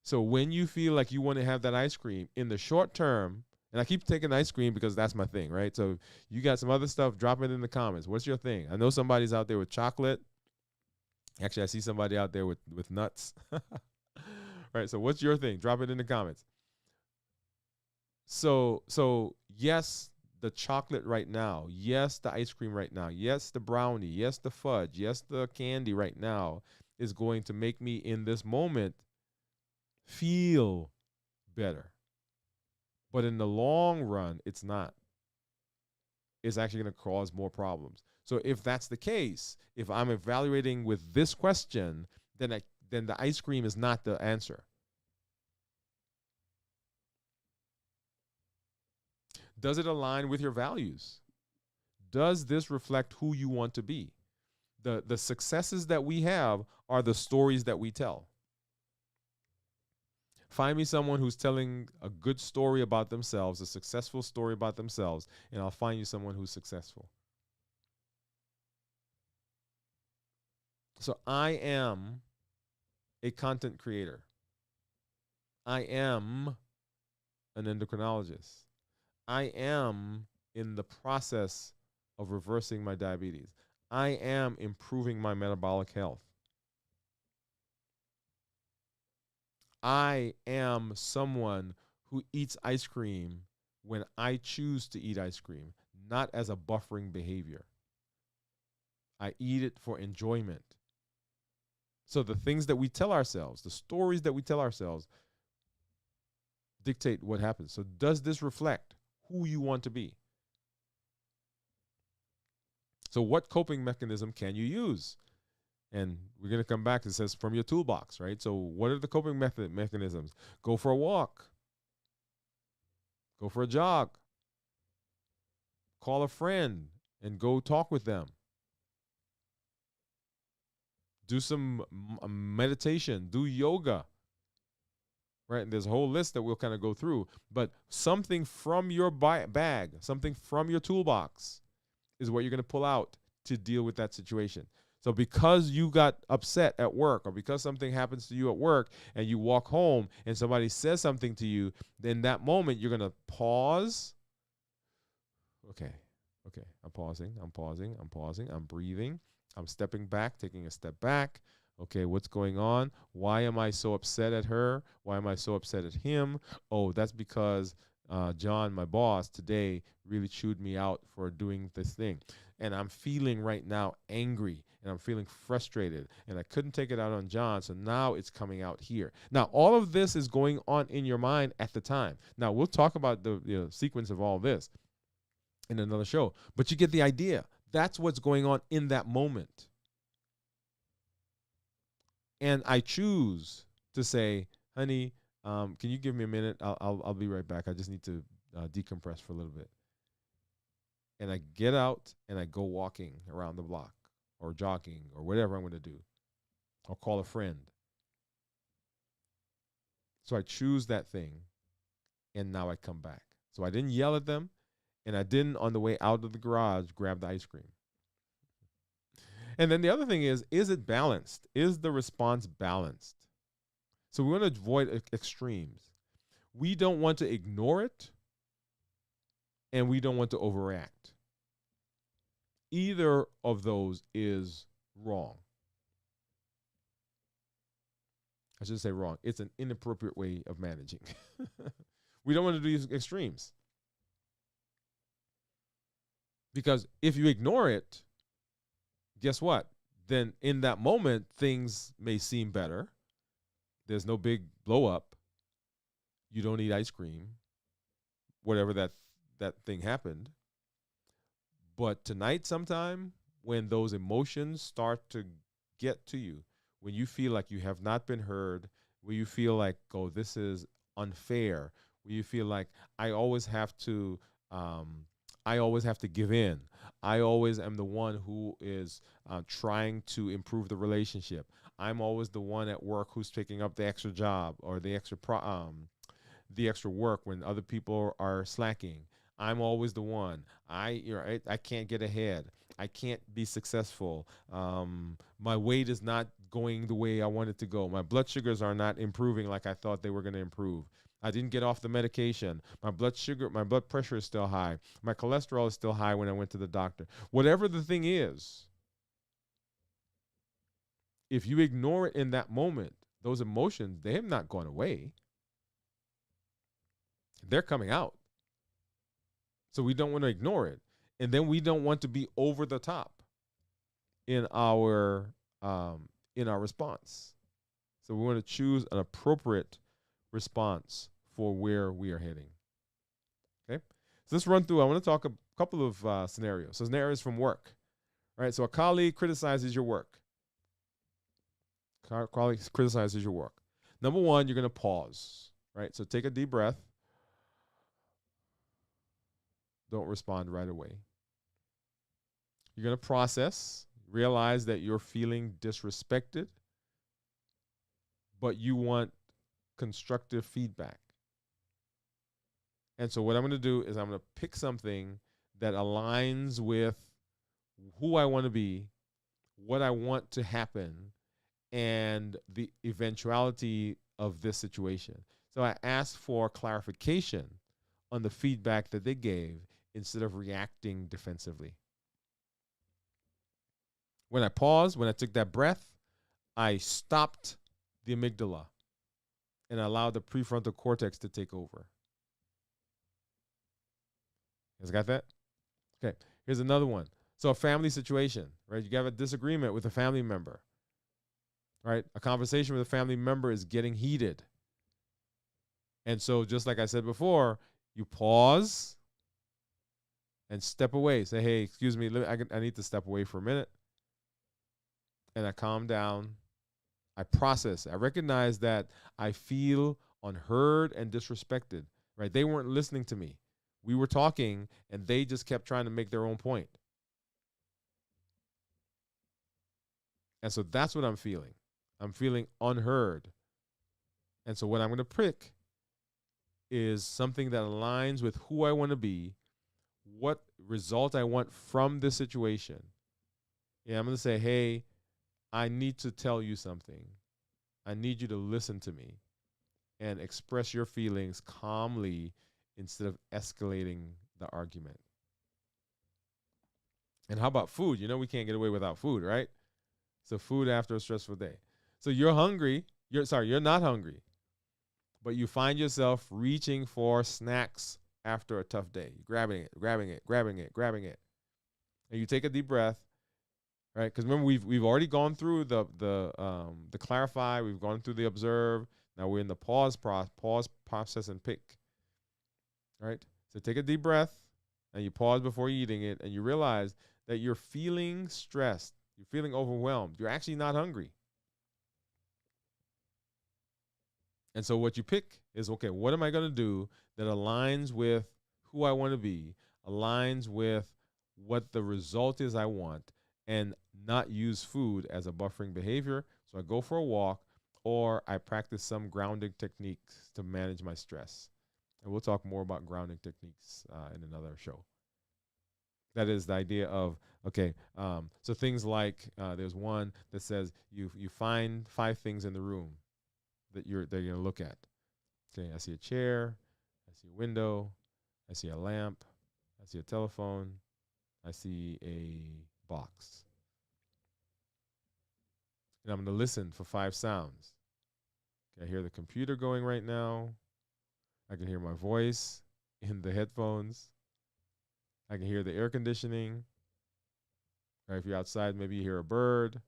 So when you feel like you want to have that ice cream in the short term, and I keep taking ice cream because that's my thing, right? So you got some other stuff, drop it in the comments. What's your thing? I know somebody's out there with chocolate. Actually, I see somebody out there with nuts. Right. So what's your thing? Drop it in the comments. So yes, the chocolate right now. Yes, the ice cream right now. Yes, the brownie. Yes, the fudge. Yes, the candy right now is going to make me in this moment feel better. But in the long run, it's not. It's actually going to cause more problems. So if that's the case, if I'm evaluating with this question, then the ice cream is not the answer. Does it align with your values? Does this reflect who you want to be? The successes that we have are the stories that we tell. Find me someone who's telling a good story about themselves, a successful story about themselves, and I'll find you someone who's successful. So I am a content creator. I am an endocrinologist. I am in the process of reversing my diabetes. I am improving my metabolic health. I am someone who eats ice cream when I choose to eat ice cream, not as a buffering behavior. I eat it for enjoyment. So the things that we tell ourselves, the stories that we tell ourselves, dictate what happens. So does this reflect who you want to be? So what coping mechanism can you use? And we're going to come back. It says from your toolbox, right? So what are the coping mechanisms? Go for a walk. Go for a jog. Call a friend and go talk with them. Do some meditation. Do yoga. Right? And there's a whole list that we'll kind of go through. But something from your bag, something from your toolbox is what you're going to pull out to deal with that situation. So because you got upset at work, or because something happens to you at work and you walk home and somebody says something to you, in that moment you're going to pause. Okay. I'm pausing. I'm breathing. I'm stepping back, taking a step back. Okay, what's going on? Why am I so upset at her? Why am I so upset at him? Oh, that's because John, my boss, today really chewed me out for doing this thing. And I'm feeling right now angry, and I'm feeling frustrated, and I couldn't take it out on John, so now it's coming out here. Now, all of this is going on in your mind at the time. Now, we'll talk about the sequence of all this in another show, but you get the idea. That's what's going on in that moment. And I choose to say, honey, can you give me a minute? I'll be right back. I just need to decompress for a little bit. And I get out and I go walking around the block or jogging or whatever I'm going to do. I'll call a friend. So I choose that thing, and now I come back. So I didn't yell at them, And I didn't, on the way out of the garage, grab the ice cream. And then the other thing is it balanced? Is the response balanced? So we want to avoid extremes. We don't want to ignore it, and we don't want to overreact. Either of those is wrong. I should say wrong. It's an inappropriate way of managing. We don't want to do these extremes. Because if you ignore it, guess what? Then in that moment, things may seem better. There's no big blow up. You don't eat ice cream, whatever that thing happened. But tonight, sometime, when those emotions start to get to you, when you feel like you have not been heard, when you feel like, oh, this is unfair, when you feel like I always have to give in. I always am the one who is trying to improve the relationship. I'm always the one at work who's picking up the extra job or the extra work when other people are slacking. I'm always the one. I can't get ahead. I can't be successful. My weight is not going the way I want it to go. My blood sugars are not improving like I thought they were going to improve. I didn't get off the medication. My blood pressure is still high. My cholesterol is still high when I went to the doctor. Whatever the thing is, if you ignore it in that moment, those emotions, they have not gone away. They're coming out. So we don't want to ignore it. And then we don't want to be over the top in our response. So we want to choose an appropriate response for where we are heading. Okay? So let's run through. I want to talk a couple of scenarios. So scenarios from work. All right? So a colleague criticizes your work. Colleague criticizes your work. Number one, you're going to pause. Right? So take a deep breath. Don't respond right away. You're going to process, realize that you're feeling disrespected, but you want constructive feedback. And so what I'm going to do is I'm going to pick something that aligns with who I want to be, what I want to happen, and the eventuality of this situation. So I asked for clarification on the feedback that they gave instead of reacting defensively. When I paused, when I took that breath, I stopped the amygdala and allowed the prefrontal cortex to take over. You guys got that? Okay, here's another one. So a family situation, right? You have a disagreement with a family member, right? A conversation with a family member is getting heated. And so just like I said before, you pause and step away. Say, hey, excuse me, I need to step away for a minute. And I calm down. I process. I recognize that I feel unheard and disrespected, right? They weren't listening to me. We were talking, and they just kept trying to make their own point. And so that's what I'm feeling. I'm feeling unheard. And so what I'm going to pick is something that aligns with who I want to be, what result I want from this situation. Yeah, I'm going to say, hey, I need to tell you something. I need you to listen to me and express your feelings calmly instead of escalating the argument. And how about food? You know, we can't get away without food, right? So food after a stressful day. So you're hungry. You're not hungry, but you find yourself reaching for snacks after a tough day. You're grabbing it. And you take a deep breath, right? Because remember, we've already gone through the clarify. We've gone through the observe. Now we're in the pause process, and pick. Right? So take a deep breath, and you pause before eating it, and you realize that you're feeling stressed. You're feeling overwhelmed. You're actually not hungry. And so what you pick is, okay, what am I going to do that aligns with who I want to be, aligns with what the result is I want, and not use food as a buffering behavior. So I go for a walk, or I practice some grounding techniques to manage my stress. And we'll talk more about grounding techniques in another show. That is the idea of, okay. So things like there's one that says you find 5 things in the room that you're gonna look at. Okay, I see a chair, I see a window, I see a lamp, I see a telephone, I see a box, and I'm gonna listen for 5 sounds. Okay, I hear the computer going right now. I can hear my voice in the headphones. I can hear the air conditioning. Or if you're outside, maybe you hear a bird.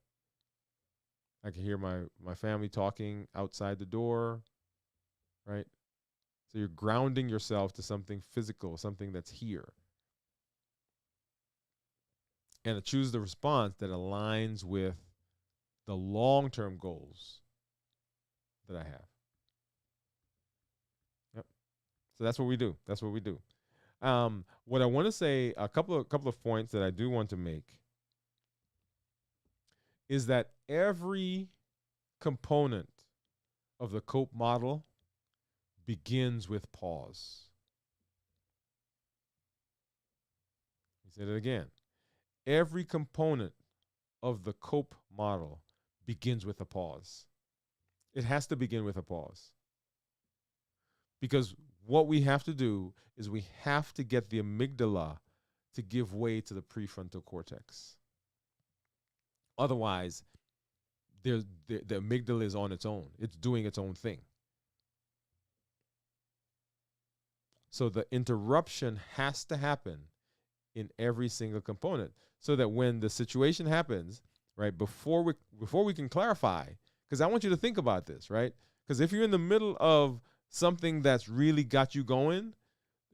I can hear my family talking outside the door, right? So you're grounding yourself to something physical, something that's here. And to choose the response that aligns with the long-term goals that I have. Yep. So that's what we do. That's what we do. What I want to say, a couple of points that I do want to make is that every component of the C.O.P.E model begins with pause. Let me say that again. Every component of the C.O.P.E model begins with a pause. It has to begin with a pause. Because what we have to do is we have to get the amygdala to give way to the prefrontal cortex. Otherwise, the amygdala is on its own. It's doing its own thing. So the interruption has to happen in every single component so that when the situation happens, right, before we can clarify, because I want you to think about this, right? Because if you're in the middle of something that's really got you going,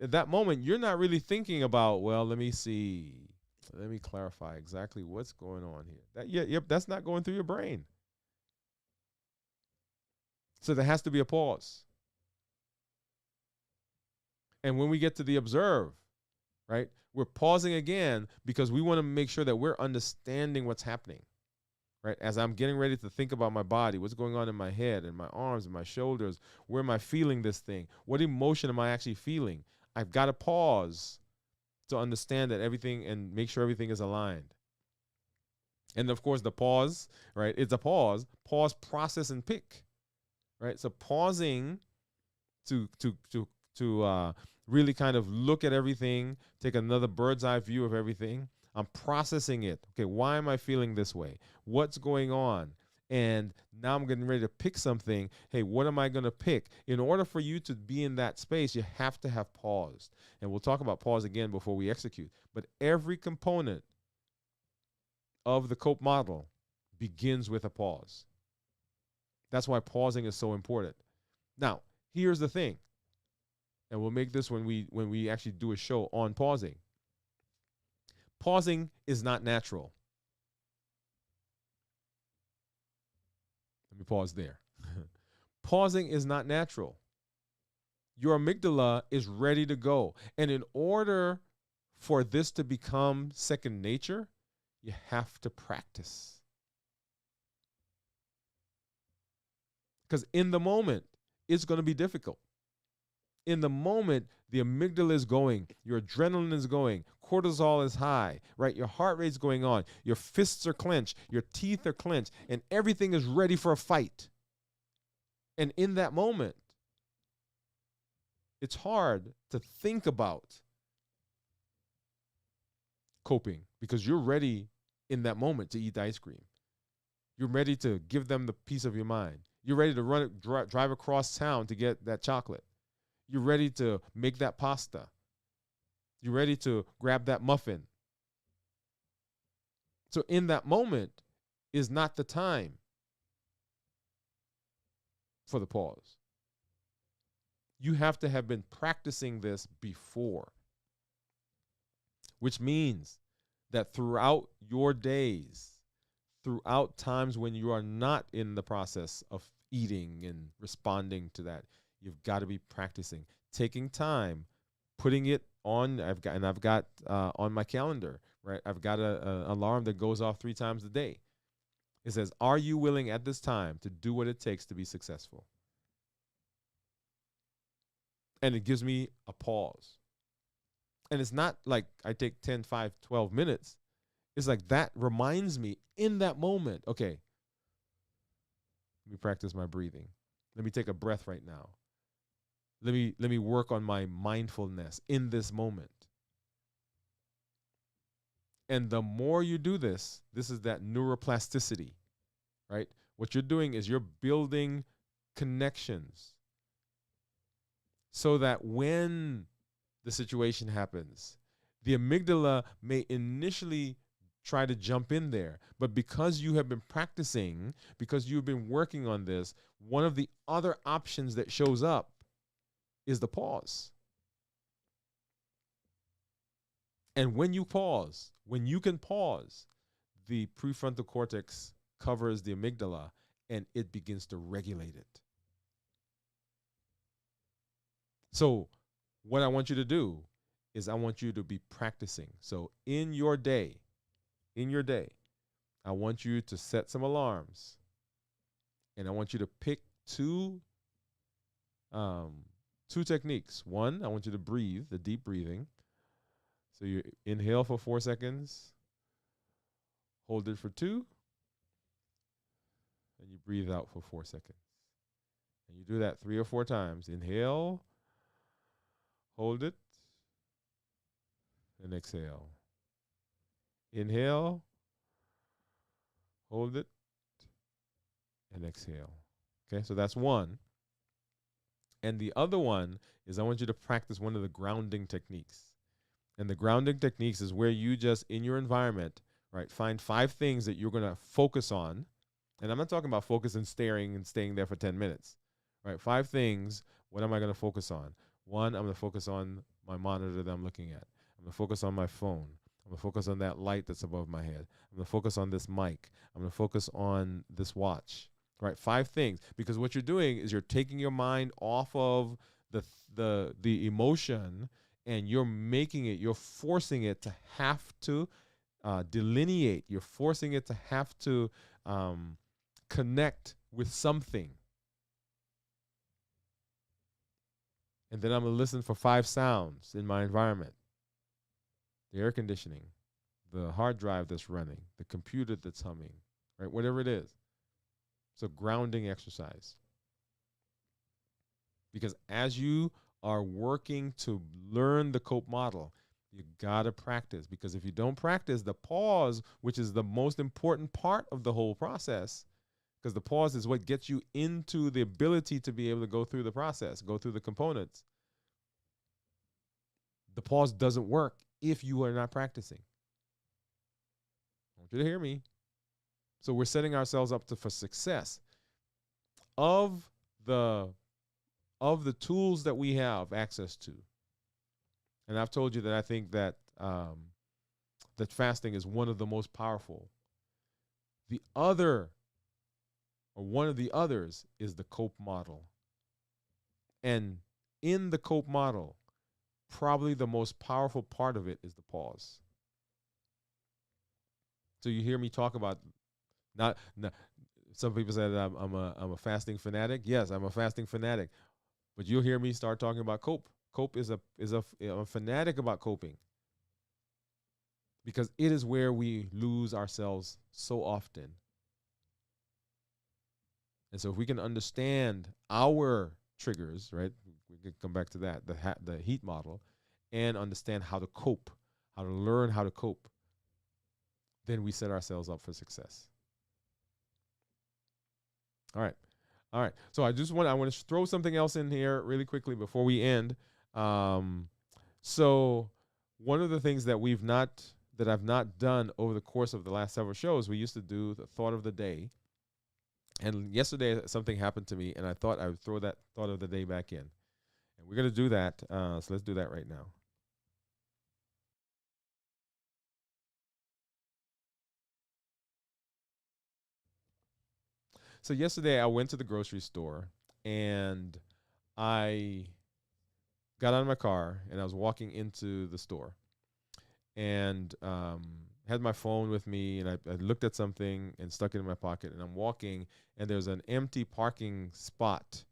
at that moment, you're not really thinking about, well, let me see. Let me clarify exactly what's going on here. Yep, that's not going through your brain. So there has to be a pause. And when we get to the observe, right, we're pausing again because we want to make sure that we're understanding what's happening, right? As I'm getting ready to think about my body, what's going on in my head and my arms and my shoulders, where am I feeling this thing? What emotion am I actually feeling? I've got to pause to understand that everything and make sure everything is aligned. And of course, the pause, right? It's a pause, process, and pick, right? So pausing to really kind of look at everything, take another bird's eye view of everything. I'm processing it. Okay, why am I feeling this way? What's going on? And now I'm getting ready to pick something. Hey, what am I going to pick? In order for you to be in that space, you have to have pause. And we'll talk about pause again before we execute. But every component of the C.O.P.E model begins with a pause. That's why pausing is so important. Now, here's the thing. And we'll make this when we actually do a show on pausing. Pausing is not natural. Let me pause there. Pausing is not natural. Your amygdala is ready to go. And in order for this to become second nature, you have to practice. Because in the moment, it's going to be difficult. In the moment, the amygdala is going, your adrenaline is going, cortisol is high, right? Your heart rate's going on, your fists are clenched, your teeth are clenched, and everything is ready for a fight. And in that moment, it's hard to think about coping because you're ready in that moment to eat the ice cream. You're ready to give them the piece of your mind. You're ready to drive across town to get that chocolate. You're ready to make that pasta. You're ready to grab that muffin. So in that moment is not the time for the pause. You have to have been practicing this before, which means that throughout your days, throughout times when you are not in the process of eating and responding to that, you've got to be practicing, taking time, putting it on. I've got on my calendar, right? I've got a alarm that goes off 3 times a day. It says, "Are you willing at this time to do what it takes to be successful?" And it gives me a pause. And it's not like I take 10, 5, 12 minutes. It's like that reminds me in that moment, okay, let me practice my breathing. Let me take a breath right now. Let me work on my mindfulness in this moment. And the more you do this, this is that neuroplasticity, right? What you're doing is you're building connections so that when the situation happens, the amygdala may initially try to jump in there. But because you have been practicing, because you've been working on this, one of the other options that shows up is the pause. And when you pause, when you can pause, the prefrontal cortex covers the amygdala and it begins to regulate it. So, what I want you to do is I want you to be practicing. So, in your day, I want you to set some alarms and I want you to pick um, two techniques. One, I want you to breathe, the deep breathing. So you inhale for 4 seconds, hold it for 2, and you breathe out for 4 seconds. And you do that 3 or 4 times. Inhale, hold it, and exhale. Inhale, hold it, and exhale. Okay, so that's one. And the other one is I want you to practice one of the grounding techniques. And the grounding techniques is where you just, in your environment, right, find 5 things that you're going to focus on. And I'm not talking about focus and staring and staying there for 10 minutes, right? 5 things. What am I going to focus on? One, I'm going to focus on my monitor that I'm looking at. I'm going to focus on my phone. I'm going to focus on that light that's above my head. I'm going to focus on this mic. I'm going to focus on this watch, right? 5 things. Because what you're doing is you're taking your mind off of the emotion and you're forcing it to have to delineate. You're forcing it to have to connect with something. And then I'm going to listen for 5 sounds in my environment. The air conditioning, the hard drive that's running, the computer that's humming, right? Whatever it is. It's a grounding exercise. Because as you are working to learn the C.O.P.E model, you got to practice. Because if you don't practice, the pause, which is the most important part of the whole process, because the pause is what gets you into the ability to be able to go through the process, go through the components. The pause doesn't work if you are not practicing. I want you to hear me. So we're setting ourselves up for success. Of the tools that we have access to, and I've told you that I think that that fasting is one of the most powerful. The other, or one of the others, is the C.O.P.E model. And in the C.O.P.E model, probably the most powerful part of it is the pause. So you hear me talk about not some people say that I'm a fasting fanatic. Yes, I'm a fasting fanatic. But you'll hear me start talking about C.O.P.E. C.O.P.E is a fanatic about coping, because it is where we lose ourselves so often. And so if we can understand our triggers, right? We can come back to that, the heat model, and understand how to cope, how to learn how to cope, then we set ourselves up for success. All right. All right. So I want to throw something else in here really quickly before we end. So one of the things that I've not done over the course of the last several shows, we used to do the thought of the day. And yesterday something happened to me and I thought I would throw that thought of the day back in. And we're going to do that. So let's do that right now. So yesterday I went to the grocery store and I got out of my car and I was walking into the store and had my phone with me and I looked at something and stuck it in my pocket and I'm walking and there's an empty parking spot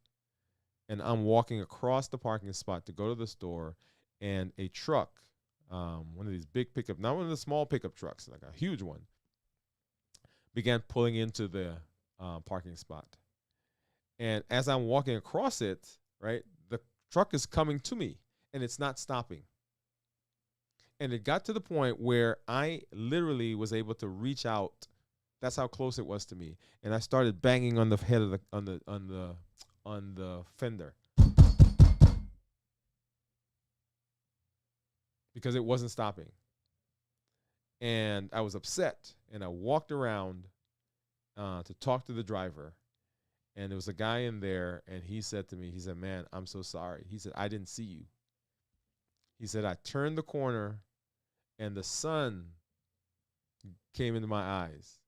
and I'm walking across the parking spot to go to the store and a truck one of these big pickup, not one of the small pickup trucks, like a huge one, began pulling into the parking spot. And as I'm walking across it, right, the truck is coming to me and it's not stopping. And it got to the point where I literally was able to reach out. That's how close it was to me. And I started banging on the head of the on the fender because it wasn't stopping. And I was upset and I walked around to talk to the driver. And there was a guy in there and he said to me, he said, "Man, I'm so sorry." He said, "I didn't see you." He said, "I turned the corner and the sun came into my eyes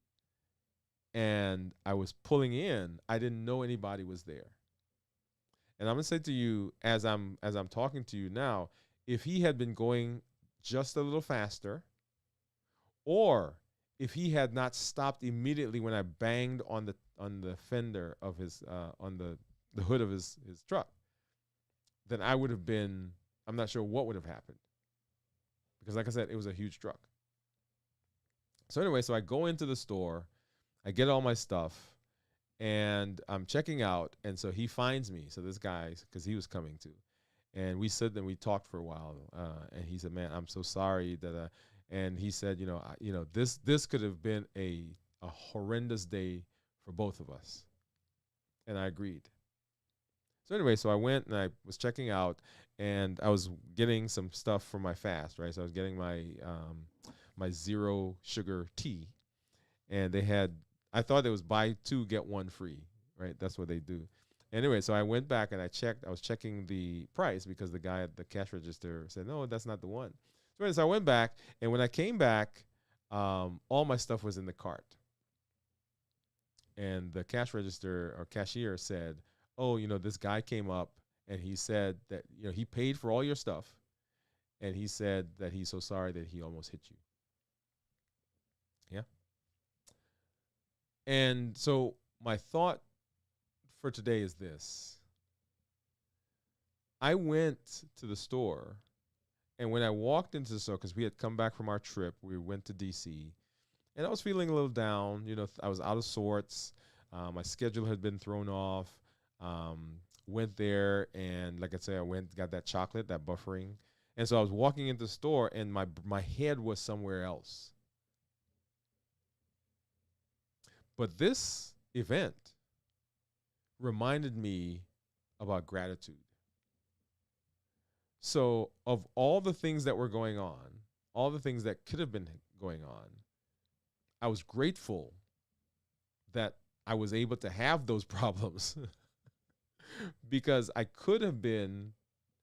and I was pulling in. I didn't know anybody was there." And I'm gonna say to you, as I'm talking to you now, if he had been going just a little faster, or if he had not stopped immediately when I banged on the fender of his on the hood of his truck, then I would have been. I'm not sure what would have happened because, like I said, it was a huge truck. So anyway, so I go into the store, I get all my stuff, and I'm checking out. And so he finds me. So this guy, because he was coming too, and we sit and we talked for a while. And he said, "Man, I'm so sorry that." And he said, this could have been a horrendous day for both of us. And I agreed. So anyway, so I went and I was checking out, and I was getting some stuff for my fast, right? So I was getting my zero sugar tea, and they had. I thought it was buy two get one free, right? That's what they do. Anyway, so I went back and I checked. I was checking the price because the guy at the cash register said, "No, that's not the one." So I went back, and when I came back, all my stuff was in the cart. And the cash register or cashier said, "Oh, this guy came up and he said that, he paid for all your stuff. And he said that he's so sorry that he almost hit you." Yeah. And so my thought for today is this. I went to the store, and when I walked into the store, because we had come back from our trip, we went to DC, and I was feeling a little down. I was out of sorts. My schedule had been thrown off. Went there, and like I said, I went, got that chocolate, that buffering. And so I was walking into the store, and my head was somewhere else. But this event reminded me about gratitude. So, of all the things that were going on, all the things that could have been going on, I was grateful that I was able to have those problems because I could have been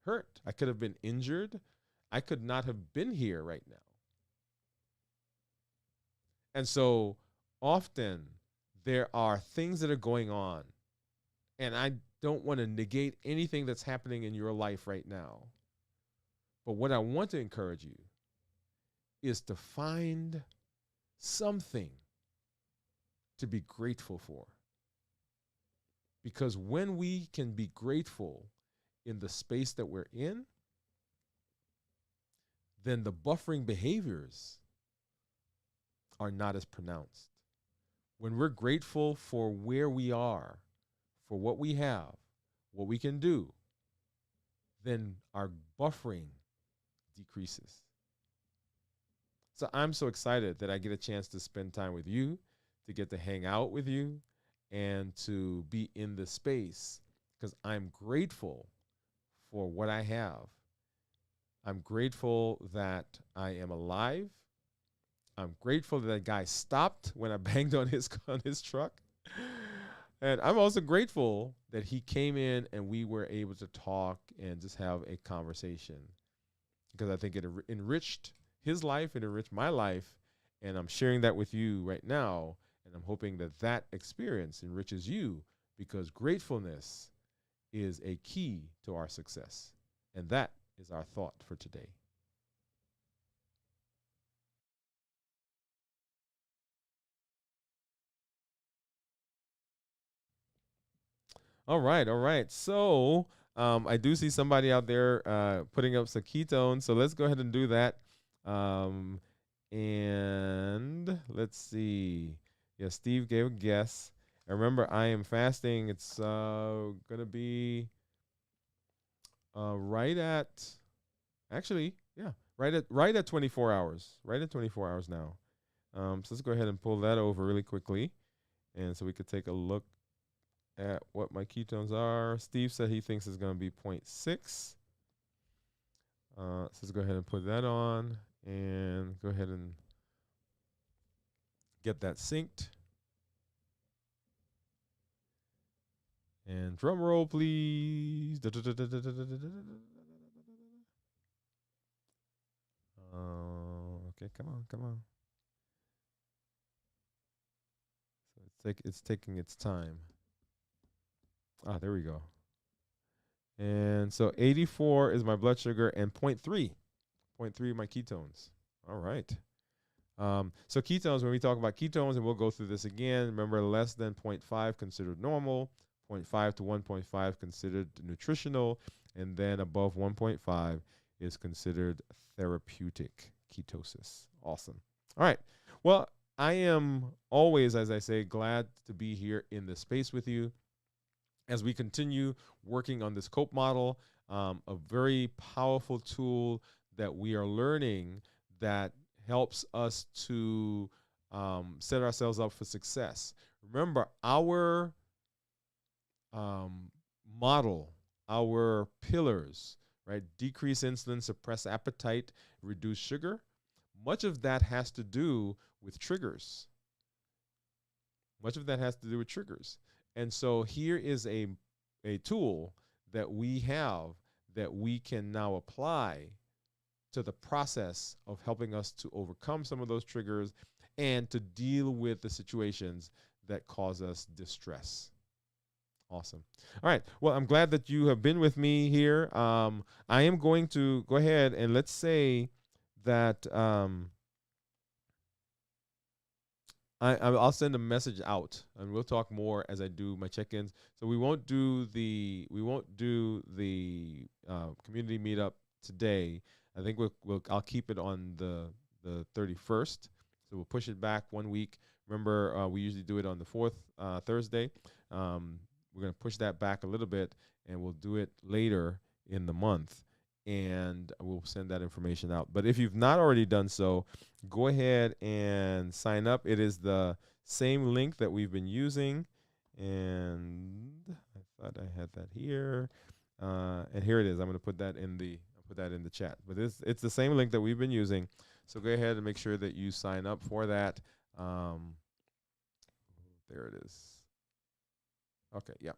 hurt. I could have been injured. I could not have been here right now. And so often there are things that are going on, and I don't want to negate anything that's happening in your life right now. But what I want to encourage you is to find something to be grateful for. Because when we can be grateful in the space that we're in, then the buffering behaviors are not as pronounced. When we're grateful for where we are, for what we have, what we can do, then our buffering decreases. So I'm so excited that I get a chance to spend time with you, to get to hang out with you, and to be in this space because I'm grateful for what I have. I'm grateful that I am alive. I'm grateful that guy stopped when I banged on his truck. And I'm also grateful that he came in and we were able to talk and just have a conversation because I think it enriched his life, it enriched my life, and I'm sharing that with you right now, and I'm hoping that that experience enriches you because gratefulness is a key to our success. And that is our thought for today. All right, all right. So I do see somebody out there putting up some ketones. So let's go ahead and do that. Um, and let's see. Yeah, Steve gave a guess. And remember, I am fasting. It's gonna be right at actually, yeah, right at 24 hours. Right at 24 hours now. So let's go ahead and pull that over really quickly, and so we could take a look at what my ketones are. Steve said he thinks it's going to be zero point 0.6. So let's go ahead and put that on and go ahead and get that synced. And drum roll, please. Okay, come on, come on. So it's taking its time. Ah, there we go. And so 84 is my blood sugar and 0.3 my ketones. All right. So ketones, when we talk about ketones, and we'll go through this again, remember less than 0.5 considered normal, 0.5 to 1.5 considered nutritional, and then above 1.5 is considered therapeutic ketosis. Awesome. All right. Well, I am always, as I say, glad to be here in this space with you as we continue working on this C.O.P.E model, a very powerful tool that we are learning that helps us to set ourselves up for success. Remember, our model, our pillars, right? Decrease insulin, suppress appetite, reduce sugar. Much of that has to do with triggers. Much of that has to do with triggers. And so here is a tool that we have that we can now apply to the process of helping us to overcome some of those triggers and to deal with the situations that cause us distress. Awesome. All right. Well, I'm glad that you have been with me here. I am going to go ahead and let's say that I'll send a message out, and we'll talk more as I do my check-ins. So we won't do the community meetup today. I think I'll keep it on the 31st. So we'll push it back 1 week. Remember, we usually do it on the fourth Thursday. We're gonna push that back a little bit, and we'll do it later in the month, and we'll send that information out. But if you've not already done so, go ahead and sign up. It is the same link that we've been using, and I thought I had that here, and here it is. I'm going to put that in the chat. But it's the same link that we've been using. So go ahead and make sure that you sign up for that. There it is. Okay, yeah.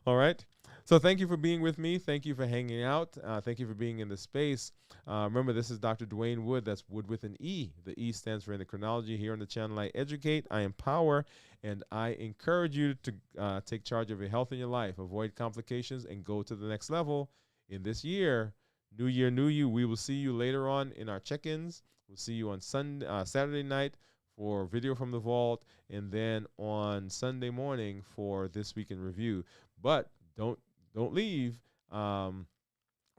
All right. So thank you for being with me. Thank you for hanging out. Thank you for being in the space. Remember, this is Dr. Dwain Woode. That's Wood with an E. The E stands for endocrinology. Here on the channel, I educate, I empower, and I encourage you to take charge of your health in your life, avoid complications, and go to the next level in this year. New year, new you. We will see you later on in our check-ins. We'll see you on Saturday night for video from the vault, and then on Sunday morning for This Week in Review. But don't leave, or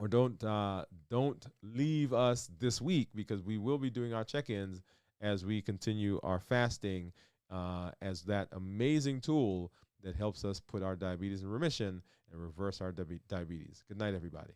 don't leave us this week, because we will be doing our check-ins as we continue our fasting, as that amazing tool that helps us put our diabetes in remission and reverse our diabetes. Good night, everybody.